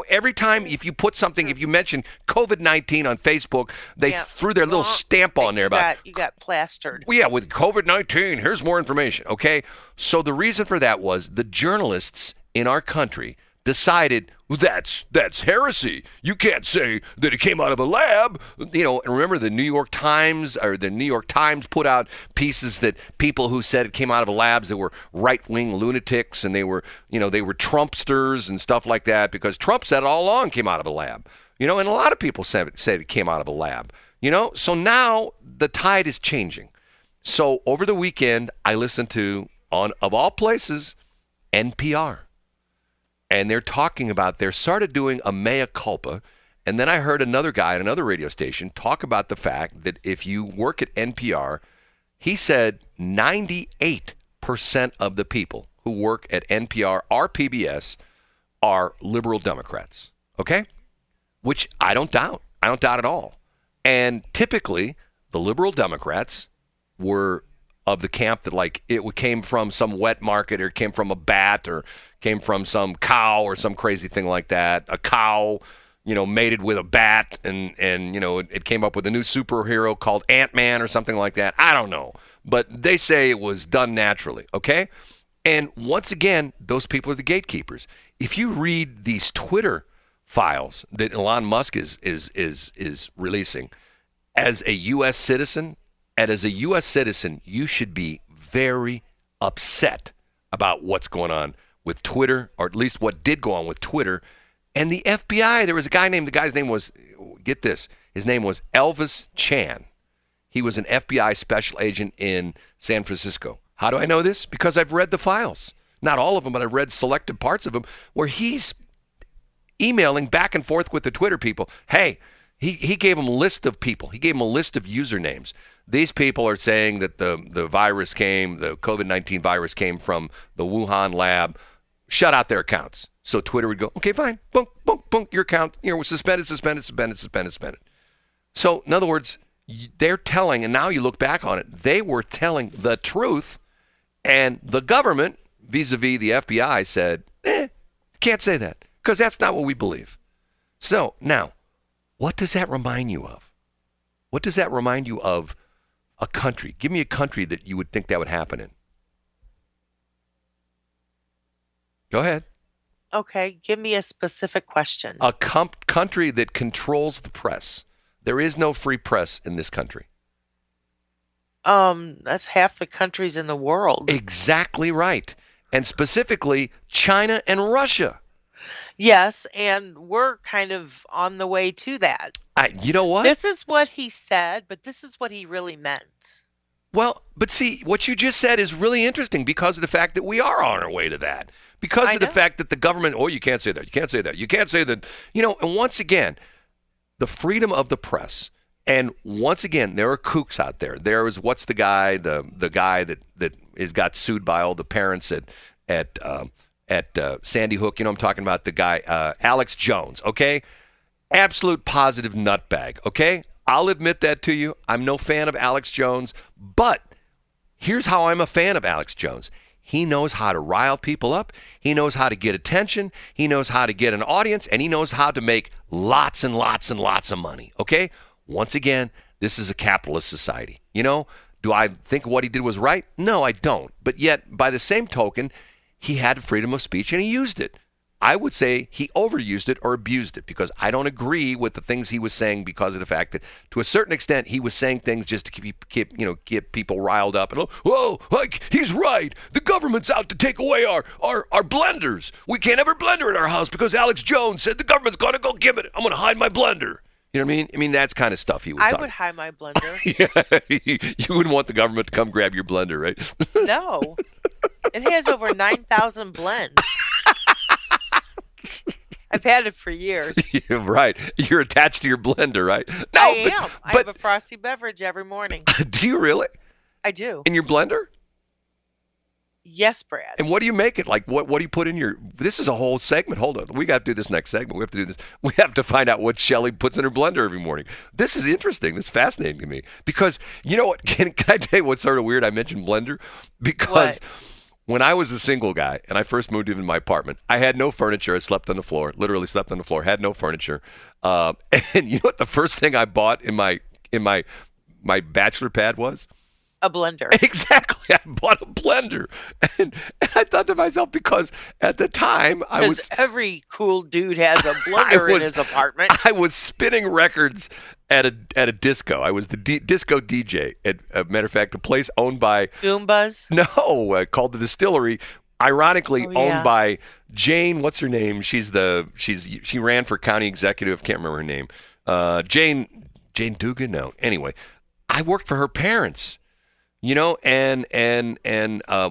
every time if you put something, if you mention COVID-19 on Facebook, they threw their little stamp on there about you got plastered. Well, yeah, with COVID-19, here's more information. Okay, so the reason for that was the journalists in our country decided, well, that's heresy. You can't say that it came out of a lab. And remember the New York Times put out pieces that people who said it came out of a labs that were right-wing lunatics, and they were Trumpsters and stuff like that, because Trump said it all along came out of a lab. And a lot of people said it came out of a lab. So now the tide is changing. So over the weekend, I listened to, of all places, NPR. And they're talking about, they started doing a mea culpa. And then I heard another guy at another radio station talk about the fact that if you work at NPR, he said 98% of the people who work at NPR or PBS are liberal Democrats. Okay? Which I don't doubt. I don't doubt at all. And typically, the liberal Democrats were of the camp that like it came from some wet market or came from a bat or came from some cow or some crazy thing like that. A cow, mated with a bat and it came up with a new superhero called Ant-Man or something like that. I don't know. But they say it was done naturally, okay? And once again, those people are the gatekeepers. If you read these Twitter files that Elon Musk is releasing as a U.S. citizen, you should be very upset about what's going on with Twitter, or at least what did go on with Twitter. And the FBI, there was a guy named, the guy's name was, get this, his name was Elvis Chan. He was an FBI special agent in San Francisco. How do I know this? Because I've read the files. Not all of them, but I've read selected parts of them where he's emailing back and forth with the Twitter people. Hey, he gave them a list of people. He gave them a list of usernames. These people are saying that the COVID-19 virus came from the Wuhan lab. Shut out their accounts. So Twitter would go, okay, fine. Boom, boom, boom. Your account, was suspended. So in other words, they're telling, and now you look back on it, they were telling the truth, and the government, vis-a-vis the FBI, said, can't say that, because that's not what we believe. So now, what does that remind you of? What does that remind you of a country? Give me a country that you would think that would happen in. Go ahead. Okay, give me a specific question. A country that controls the press. There is no free press in this country. That's half the countries in the world. Exactly right. And specifically, China and Russia. Yes, and we're kind of on the way to that. You know what? This is what he said, but this is what he really meant. Well, but see, what you just said is really interesting because of the fact that we are on our way to that. Because of the fact that the government, you can't say that, you can't say that, you can't say that, and once again, the freedom of the press. And once again, there are kooks out there. There is, what's the guy, the guy that got sued by all the parents at Sandy Hook, I'm talking about the guy, Alex Jones, okay? Absolute positive nutbag, okay? I'll admit that to you. I'm no fan of Alex Jones, but here's how I'm a fan of Alex Jones. He knows how to rile people up. He knows how to get attention. He knows how to get an audience, and he knows how to make lots and lots and lots of money, okay? Once again, this is a capitalist society. Do I think what he did was right? No, I don't. But yet, by the same token, he had freedom of speech, and he used it. I would say he overused it or abused it because I don't agree with the things he was saying because of the fact that, to a certain extent, he was saying things just to get people riled up. And, he's right. The government's out to take away our blenders. We can't have a blender in our house because Alex Jones said the government's going to go give it. I'm going to hide my blender. You know what I mean? I mean, that's kind of stuff he would talk. I would hide my blender. Yeah, you wouldn't want the government to come grab your blender, right? No. It has over 9,000 blends. I've had it for years. Yeah, right. You're attached to your blender, right? No, I am. I have a frosty beverage every morning. Do you really? I do. In your blender? Yes, Brad. And what do you make it? Like, what do you put in your... This is a whole segment. Hold on. We got to do this next segment. We have to do this. We have to find out what Shelley puts in her blender every morning. This is interesting. This is fascinating to me. Because, you know what? Can I tell you what's sort of weird? I mentioned blender. Because... When I was a single guy and I first moved into my apartment, I had no furniture. I slept on the floor, literally slept on the floor, had no furniture. And you know what the first thing I bought in my bachelor pad was? A blender. Exactly. I bought a blender. And I thought to myself, because at the time every cool dude has a blender in his apartment. I was spinning records at a disco. I was the disco DJ. At a matter of fact, a place owned by Goombas? No, called the Distillery. Ironically, owned by Jane. What's her name? She ran for county executive. Can't remember her name. Jane Dugan. No. Anyway, I worked for her parents. And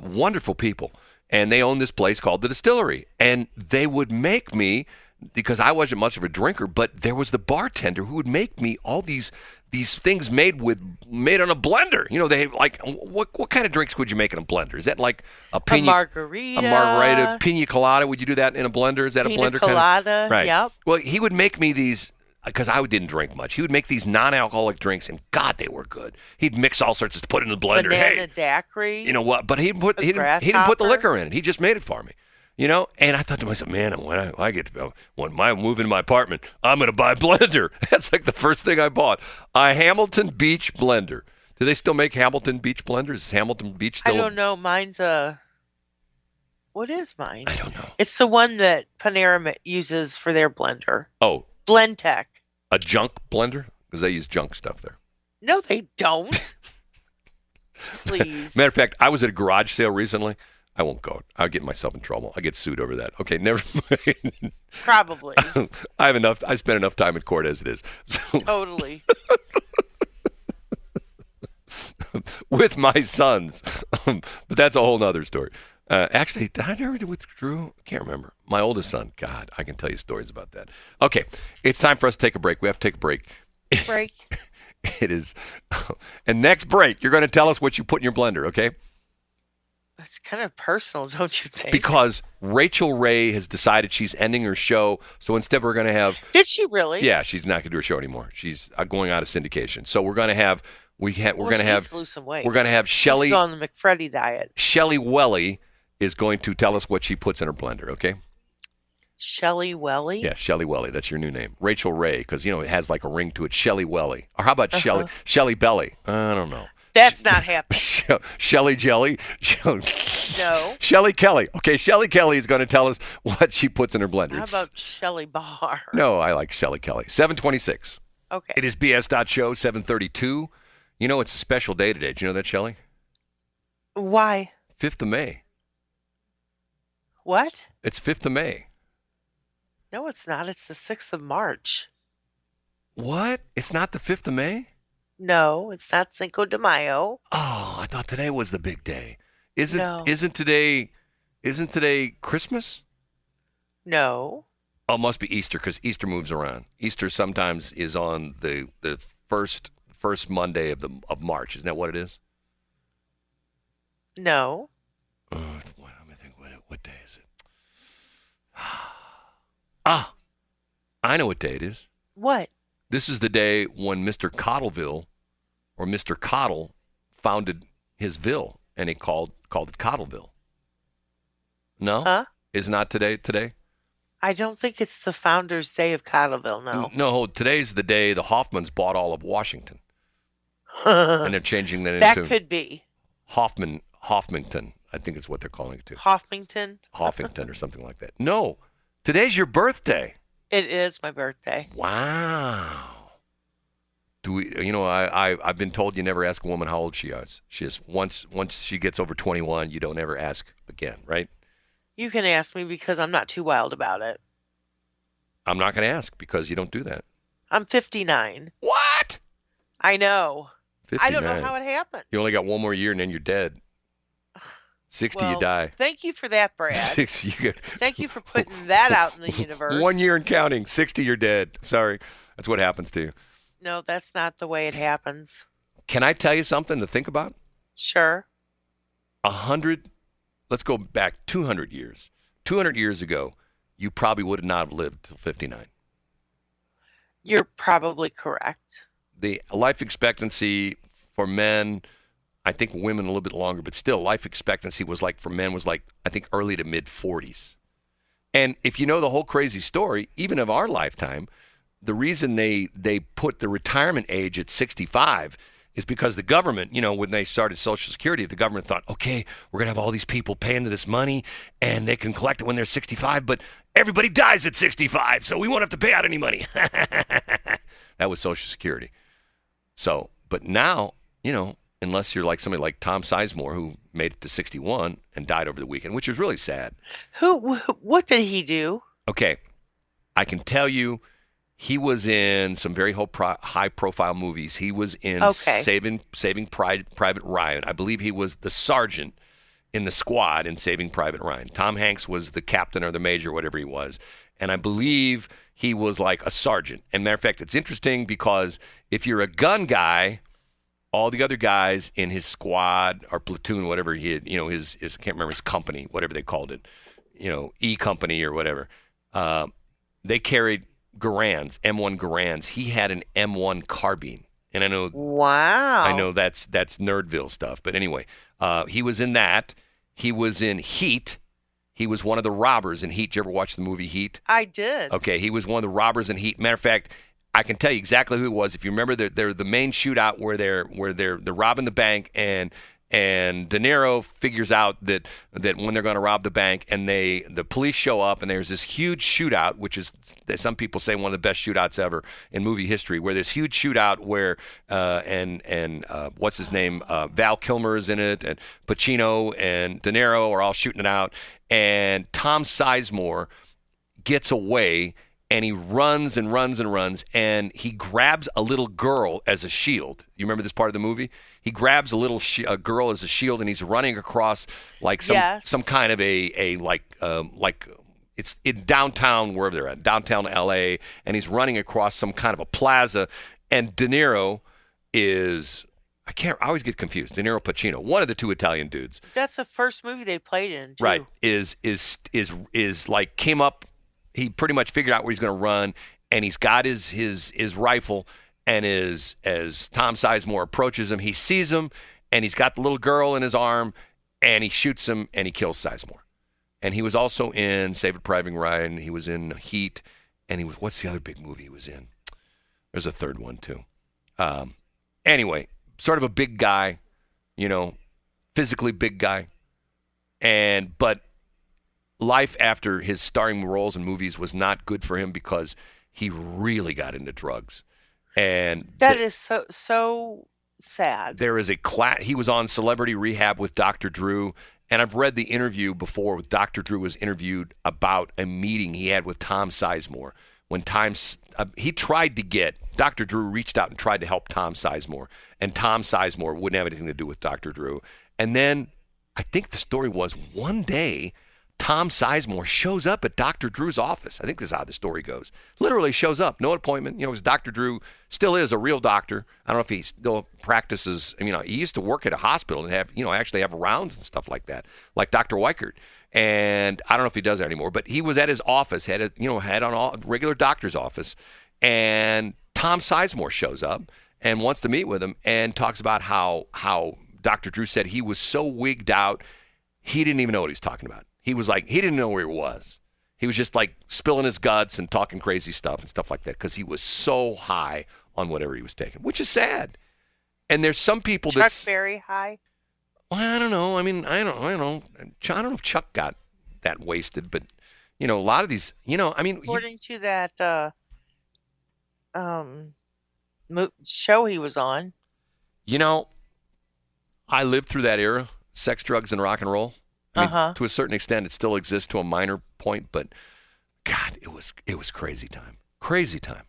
wonderful people. And they owned this place called the Distillery. And they would make me, because I wasn't much of a drinker, but there was the bartender who would make me all these things made on a blender. They like, what kind of drinks would you make in a blender? Is that like a margarita, pina colada? Would you do that in a blender? Is that a blender colada, kind of? Right. Yep. Well, he would make me these. because I didn't drink much. He would make these non-alcoholic drinks, and God, they were good. He'd mix all sorts of, put it in the blender. Banana daiquiri. You know what? But he didn't put the liquor in it. He just made it for me. You know, and I thought to myself, man, when I move into my apartment, I'm going to buy a blender. That's like the first thing I bought, a Hamilton Beach blender. Do they still make Hamilton Beach blenders? Is Hamilton Beach still? I don't know. Mine's what is mine? I don't know. It's the one that Panera uses for their blender. Oh. Blendtec. A junk blender? Because they use junk stuff there. No, they don't. Please. Matter of fact, I was at a garage sale recently. I won't go. I'll get myself in trouble. I get sued over that. Okay, never mind. Probably. I spent enough time in court as it is. So, totally. with my sons. But that's a whole nother story. Actually, did I ever do with Drew? I can't remember. My oldest son. God, I can tell you stories about that. Okay, it's time for us to take a break. We have to take a break. Break. It is. And next break, you're going to tell us what you put in your blender, okay? That's kind of personal, don't you think? Because Rachel Ray has decided she's ending her show, so instead we're going to have... Did she really? Yeah, she's not going to do her show anymore. She's going out of syndication. So we're going to have... We're going to lose some weight. We're going to have Shelley... She's on the McFreddy diet. Shelley Welly is going to tell us what she puts in her blender, okay? Shelley Welly? Yeah, Shelley Welly. That's your new name. Rachel Ray, because, you know, it has like a ring to it. Shelley Welly. Or how about Shelley Belly? I don't know. That's not happening. Shelley Jelly? No. Shelley Kelly. Okay, Shelley Kelly is going to tell us what she puts in her blender. How about Shelley Barr? No, I like Shelley Kelly. 7:26. Okay. It is BS.Show, 7:32. You know, it's a special day today. Do you know that, Shelley? Why? 5th of May. What? It's 5th of May. No, it's not. It's the 6th of March. What? It's not the 5th of May? No, it's not Cinco de Mayo. Oh, I thought today was the big day. Isn't today Christmas? No. Oh, it must be Easter because Easter moves around. Easter sometimes is on the first Monday of March. Isn't that what it is? No. Let me think. What day is it? Ah, I know what day it is. What? This is the day when Mr. Cottleville, or Mr. Cottle, founded his ville, and he called it Cottleville. No? Huh? Is not today? I don't think it's the Founders' Day of Cottleville, no. No, today's the day the Hoffmans bought all of Washington. And they're changing that into... That could be. Hoffmington, I think is what they're calling it too. Hoffington or something like that. No, today's your birthday. It is my birthday. Wow. Do we? You know, I've been told you never ask a woman how old she is. She is once she gets over 21, you don't ever ask again, right? You can ask me because I'm not too wild about it. I'm not going to ask because you don't do that. I'm 59. What? I know. 59. I don't know how it happened. You only got one more year and then you're dead. 60, well, you die. Thank you for that, Brad. 60, Thank you for putting that out in the universe. 1 year and counting. 60, you're dead. Sorry. That's what happens to you. No, that's not the way it happens. Can I tell you something to think about? Sure. 100, let's go back 200 years. 200 years ago, you probably would not have lived till 59. You're probably correct. The life expectancy for men, I think women a little bit longer, but still life expectancy was like, for men was like, I think early to mid 40s. And if you know the whole crazy story, even of our lifetime, the reason they put the retirement age at 65 is because the government, you know, when they started Social Security, the government thought, okay, we're going to have all these people paying to this money and they can collect it when they're 65, but everybody dies at 65, so we won't have to pay out any money. That was Social Security. So, but now, you know, unless you're like somebody like Tom Sizemore, who made it to 61 and died over the weekend, which is really sad. What did he do? Okay, I can tell you, he was in some very high-profile movies. He was in Saving Private Ryan. I believe he was the sergeant in the squad in Saving Private Ryan. Tom Hanks was the captain or the major, whatever he was. And I believe he was like a sergeant. And matter of fact, it's interesting because if you're a gun guy, all the other guys in his squad or platoon, whatever he had, you know, his I can't remember his company, whatever they called it, you know, E Company or whatever, they carried Garands, M1 Garands. He had an M1 carbine, and I know Wow. that's Nerdville stuff, but anyway, he was in that. He was in Heat. He was one of the robbers in Heat. Did you ever watch the movie Heat? I did. Okay, he was one of the robbers in Heat. Matter of fact, I can tell you exactly who it was. If you remember, they're the main shootout where they're robbing the bank, and De Niro figures out that when they're going to rob the bank, and the police show up, and there's this huge shootout, which is, some people say, one of the best shootouts ever in movie history, where this huge shootout where what's his name, Val Kilmer is in it, and Pacino and De Niro are all shooting it out, and Tom Sizemore gets away, and he runs and runs and runs, and he grabs a little girl as a shield. You remember this part of the movie? He grabs a little a girl as a shield, and he's running across like some kind of a it's in downtown, wherever they're at, downtown L.A., and he's running across some kind of a plaza, and De Niro is, I always get confused, De Niro, Pacino, one of the two Italian dudes. That's the first movie they played in, too. Right, is like came up, he pretty much figured out where he's going to run, and he's got his rifle, and as Tom Sizemore approaches him, he sees him, and he's got the little girl in his arm, and he shoots him, and he kills Sizemore. And he was also in Saving Private Ryan. He was in Heat, and what's the other big movie he was in? There's a third one, too. Anyway, sort of a big guy, physically big guy. But life after his starring roles in movies was not good for him because he really got into drugs. And that is so sad. There is he was on Celebrity Rehab with Dr. Drew, and I've read the interview before with Dr. Drew was interviewed about a meeting he had with Tom Sizemore. When he tried to Dr. Drew reached out and tried to help Tom Sizemore, and Tom Sizemore wouldn't have anything to do with Dr. Drew. And then I think the story was one day Tom Sizemore shows up at Dr. Drew's office. I think this is how the story goes. Literally shows up, no appointment. Because Dr. Drew still is a real doctor. I don't know if he still practices. He used to work at a hospital and actually have rounds and stuff like that, like Dr. Weichert. And I don't know if he does that anymore, but he was at his office, had on a regular doctor's office, and Tom Sizemore shows up and wants to meet with him and talks about how Dr. Drew said he was so wigged out, he didn't even know what he was talking about. He was like, he didn't know where he was. He was just like spilling his guts and talking crazy stuff and stuff like that because he was so high on whatever he was taking, which is sad. And there's some people Chuck Berry high? Well, I don't know. I don't know. I don't know if Chuck got that wasted, but a lot of these, according to that show he was on. I lived through that era, sex, drugs, and rock and roll. To a certain extent, it still exists to a minor point, but God, it was crazy time. Crazy time.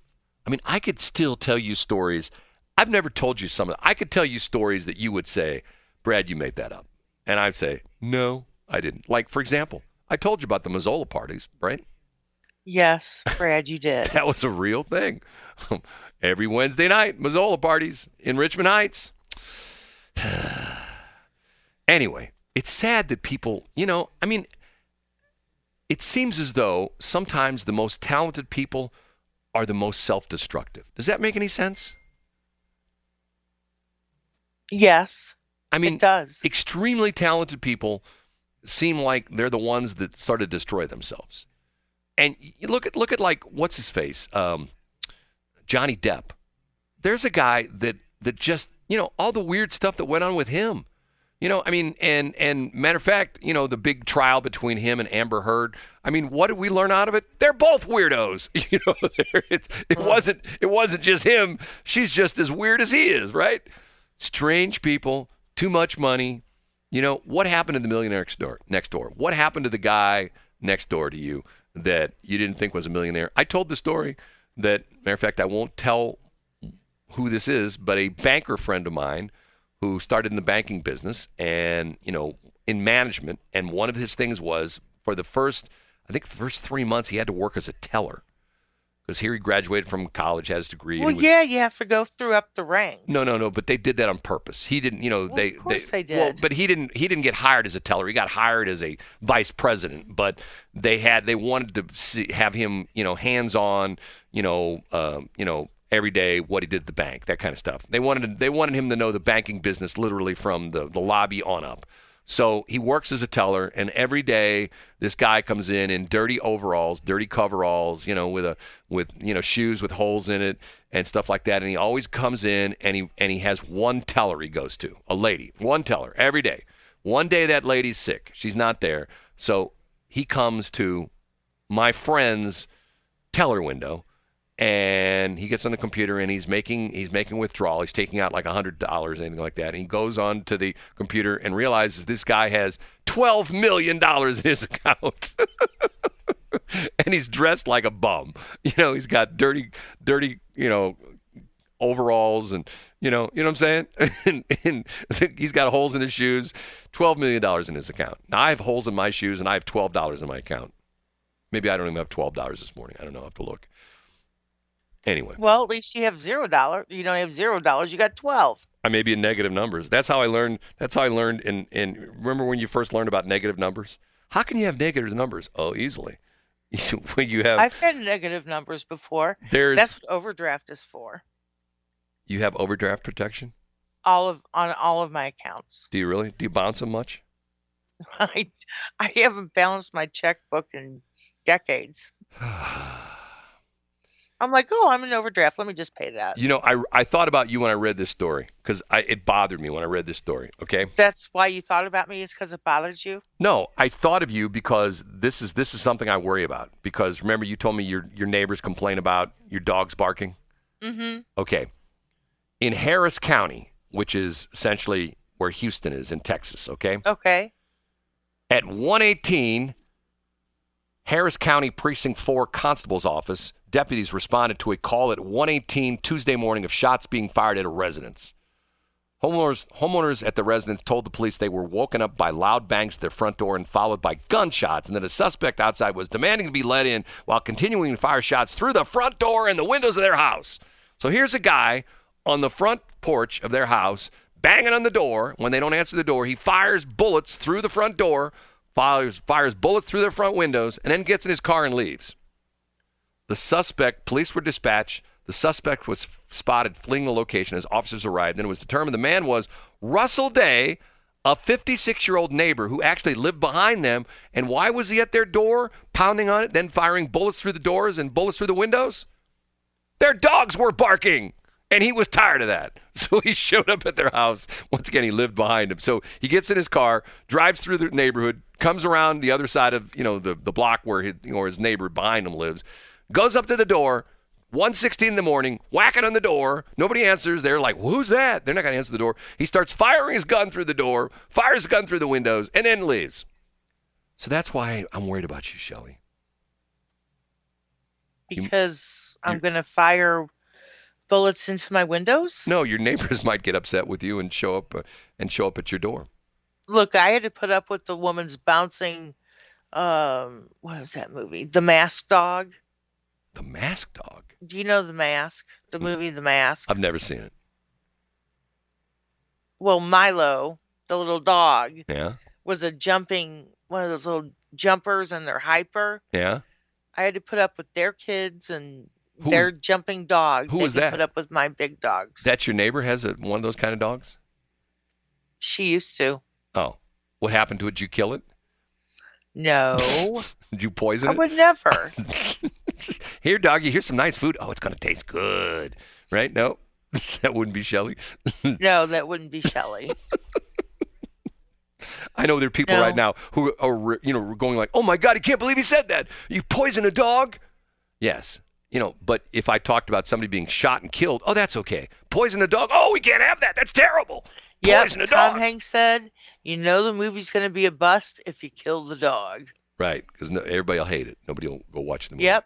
I could still tell you stories. I've never told you some of them. I could tell you stories that you would say, Brad, you made that up. And I'd say, no, I didn't. Like, for example, I told you about the Mazzola parties, right? Yes, Brad, you did. That was a real thing. Every Wednesday night, Mazzola parties in Richmond Heights. Anyway. It's sad that people, it seems as though sometimes the most talented people are the most self-destructive. Does that make any sense? Yes, it does. Extremely talented people seem like they're the ones that sort of destroy themselves. And you look at like, what's his face? Johnny Depp. There's a guy that just, all the weird stuff that went on with him. And matter of fact, the big trial between him and Amber Heard. What did we learn out of it? They're both weirdos. It wasn't just him. She's just as weird as he is, right? Strange people, too much money. What happened to the millionaire next door? What happened to the guy next door to you that you didn't think was a millionaire? I told the story that, matter of fact, I won't tell who this is, but a banker friend of mine who started in the banking business and, in management. And one of his things was for the first 3 months, he had to work as a teller Because here he graduated from college, has his degree. Well, and yeah, you have to go through up the ranks. No. But they did that on purpose. He didn't, Well, of course they did. Well, but he didn't get hired as a teller. He got hired as a vice president. But they wanted to have him, hands on, every day what he did at the bank, that kind of stuff. They wanted him to know the banking business literally from the lobby on up. So he works as a teller, and every day this guy comes in dirty overalls, dirty coveralls, with shoes with holes in it and stuff like that. And he always comes in and he has one teller he goes to, a lady, one teller every day. One day that lady's sick, she's not there, so he comes to my friend's teller window. And he gets on the computer and he's making withdrawal. He's taking out like $100, anything like that. And he goes on to the computer and realizes this guy has $12 million in his account. And he's dressed like a bum. He's got dirty, overalls and, you know what I'm saying? and he's got holes in his shoes, $12 million in his account. Now I have holes in my shoes and I have $12 in my account. Maybe I don't even have $12 this morning. I don't know. I'll have to look. Anyway. Well, at least you have $0. You don't have $0. You got 12. I may be in negative numbers. That's how I learned. In remember when you first learned about negative numbers? How can you have negative numbers? Oh, easily. When you have. I've had negative numbers before. That's what overdraft is for. You have overdraft protection? On all of my accounts. Do you really? Do you bounce them much? I haven't balanced my checkbook in decades. I'm like, oh, I'm in overdraft. Let me just pay that. I thought about you when I read this story because it bothered me when I read this story, okay? That's why you thought about me, is because it bothered you? No, I thought of you because this is something I worry about. Because remember you told me your neighbors complain about your dogs barking? Mm-hmm. Okay. In Harris County, which is essentially where Houston is in Texas, okay? Okay. At 118 Harris County Precinct 4 Constable's Office, deputies responded to a call at 1:18 Tuesday morning of shots being fired at a residence. Homeowners at the residence told the police they were woken up by loud bangs at their front door and followed by gunshots, and that a suspect outside was demanding to be let in while continuing to fire shots through the front door and the windows of their house. So here's a guy on the front porch of their house banging on the door. When they don't answer the door, he fires bullets through the front door, fires bullets through their front windows, and then gets in his car and leaves. Police were dispatched. The suspect was spotted fleeing the location as officers arrived, and it was determined the man was Russell Day, a 56-year-old neighbor who actually lived behind them. And why was he at their door, pounding on it, then firing bullets through the doors and bullets through the windows? Their dogs were barking, and he was tired of that. So he showed up at their house. Once again, he lived behind them. So he gets in his car, drives through the neighborhood, comes around the other side of the block where his neighbor behind him lives, goes up to the door, 1:16 in the morning, whacking on the door. Nobody answers. They're like, well, who's that? They're not going to answer the door. He starts firing his gun through the door, fires his gun through the windows, and then leaves. So that's why I'm worried about you, Shelley. Because I'm going to fire bullets into my windows? No, your neighbors might get upset with you and show up at your door. Look, I had to put up with the woman's bouncing, what was that movie? The Masked Dog. The Masked Dog? Do you know The Mask? The movie The Mask? I've never seen it. Well, Milo, the little dog, was one of those little jumpers, and they're hyper. Yeah. I had to put up with their kids and their jumping dog. Who was that? Put up with my big dogs. That's your neighbor has one of those kind of dogs? She used to. Oh. What happened to it? Did you kill it? No. Did you poison it? I would never. Here, doggy, here's some nice food. Oh, it's going to taste good. Right? No? That wouldn't be Shelley? No, that wouldn't be Shelley. I know there are people right now who are, going like, oh, my God, I can't believe he said that. You poison a dog? Yes. But if I talked about somebody being shot and killed, oh, that's okay. Poison a dog? Oh, we can't have that. That's terrible. Poison a dog. Tom Hanks said, the movie's going to be a bust if you kill the dog. Right, because everybody will hate it. Nobody will go watch the movie. Yep.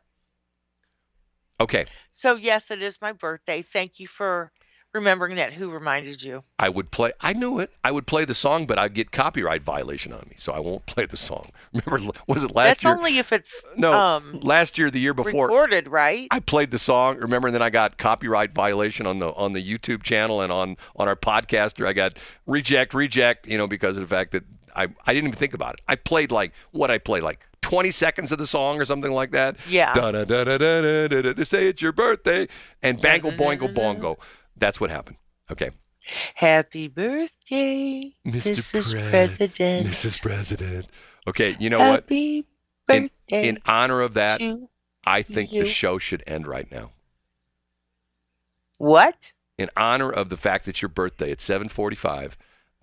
Okay. So, yes, it is my birthday. Thank you for remembering that. Who reminded you? I knew it. I would play the song, but I'd get copyright violation on me, so I won't play the song. Remember, was it last year? That's only if it's last year, the year before. Recorded, right? I played the song, remember, and then I got copyright violation on the YouTube channel and on our podcaster. I got reject, because of the fact that I didn't even think about it. I played like 20 seconds of the song or something like that. Yeah. They say it's your birthday, and bangle boingo bongo. That's what happened. Okay. Happy birthday, Mrs. President. Mrs. President. Okay, you know Happy what? birthday. In honor of that, to I think you. the show should end right now. What? In honor of the fact that your birthday at 7:45,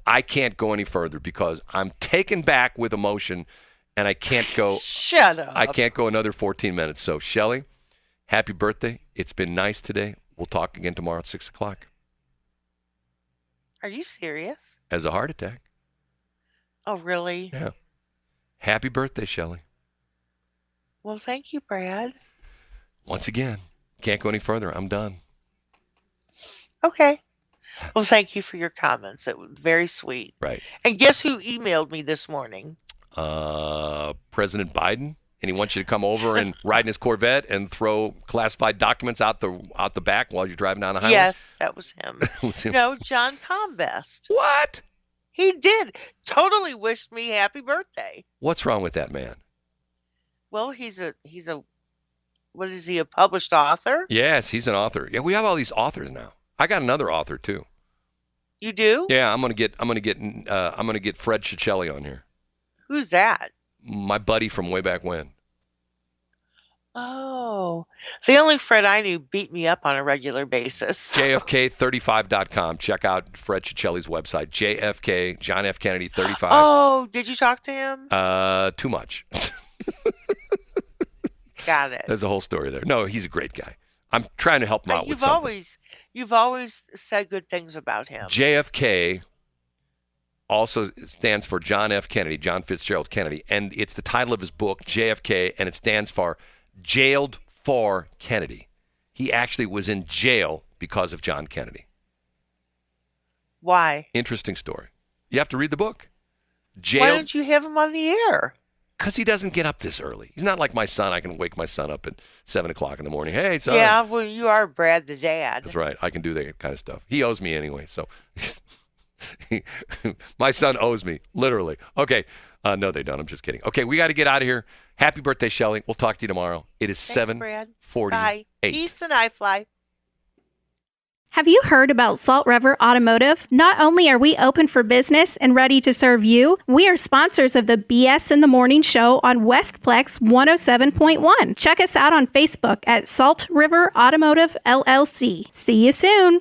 I can't go any further because I'm taken back with emotion, and I can't go. Shut up. I can't go another 14 minutes. So, Shelley, happy birthday. It's been nice today. We'll talk again tomorrow at 6 o'clock. Are you serious? As a heart attack. Oh, really? Yeah. Happy birthday, Shelley. Well, thank you, Brad. Once again, can't go any further. I'm done. Okay. Well, thank you for your comments. It was very sweet. Right. And guess who emailed me this morning? President Biden. And he wants you to come over and ride in his Corvette and throw classified documents out the back while you're driving down the highway? Yes, that was him. Was him. No, John Tombest. What? He did. Totally wished me happy birthday. What's wrong with that man? Well, he's a what is he, a published author? Yes, he's an author. Yeah, we have all these authors now. I got another author too. You do? Yeah, I'm gonna get Fred Shelley on here. Who's that? My buddy from way back when. Oh, the only Fred I knew beat me up on a regular basis. JFK35.com. Check out Fred Shelley's website. JFK, John F. Kennedy 35. Oh, did you talk to him? Too much. Got it. There's a whole story there. No, he's a great guy. I'm trying to help him out with something. You've always said good things about him. JFK also stands for John F. Kennedy, John Fitzgerald Kennedy, and it's the title of his book, JFK, and it stands for Jailed for Kennedy. He actually was in jail because of John Kennedy. Why? Interesting story. You have to read the book. Why don't you have him on the air? Because he doesn't get up this early. He's not like my son. I can wake my son up at 7 o'clock in the morning. Hey, son. Yeah, well, you are Brad the dad. That's right. I can do that kind of stuff. He owes me anyway, so... My son owes me, literally. Okay. No, they don't. I'm just kidding. Okay, we got to get out of here. Happy birthday, Shelley. We'll talk to you tomorrow. It is 7:48. Bye. Peace and I fly. Have you heard about Salt River Automotive? Not only are we open for business and ready to serve you, we are sponsors of the BS in the Morning Show on Westplex 107.1. Check us out on Facebook at Salt River Automotive LLC. See you soon.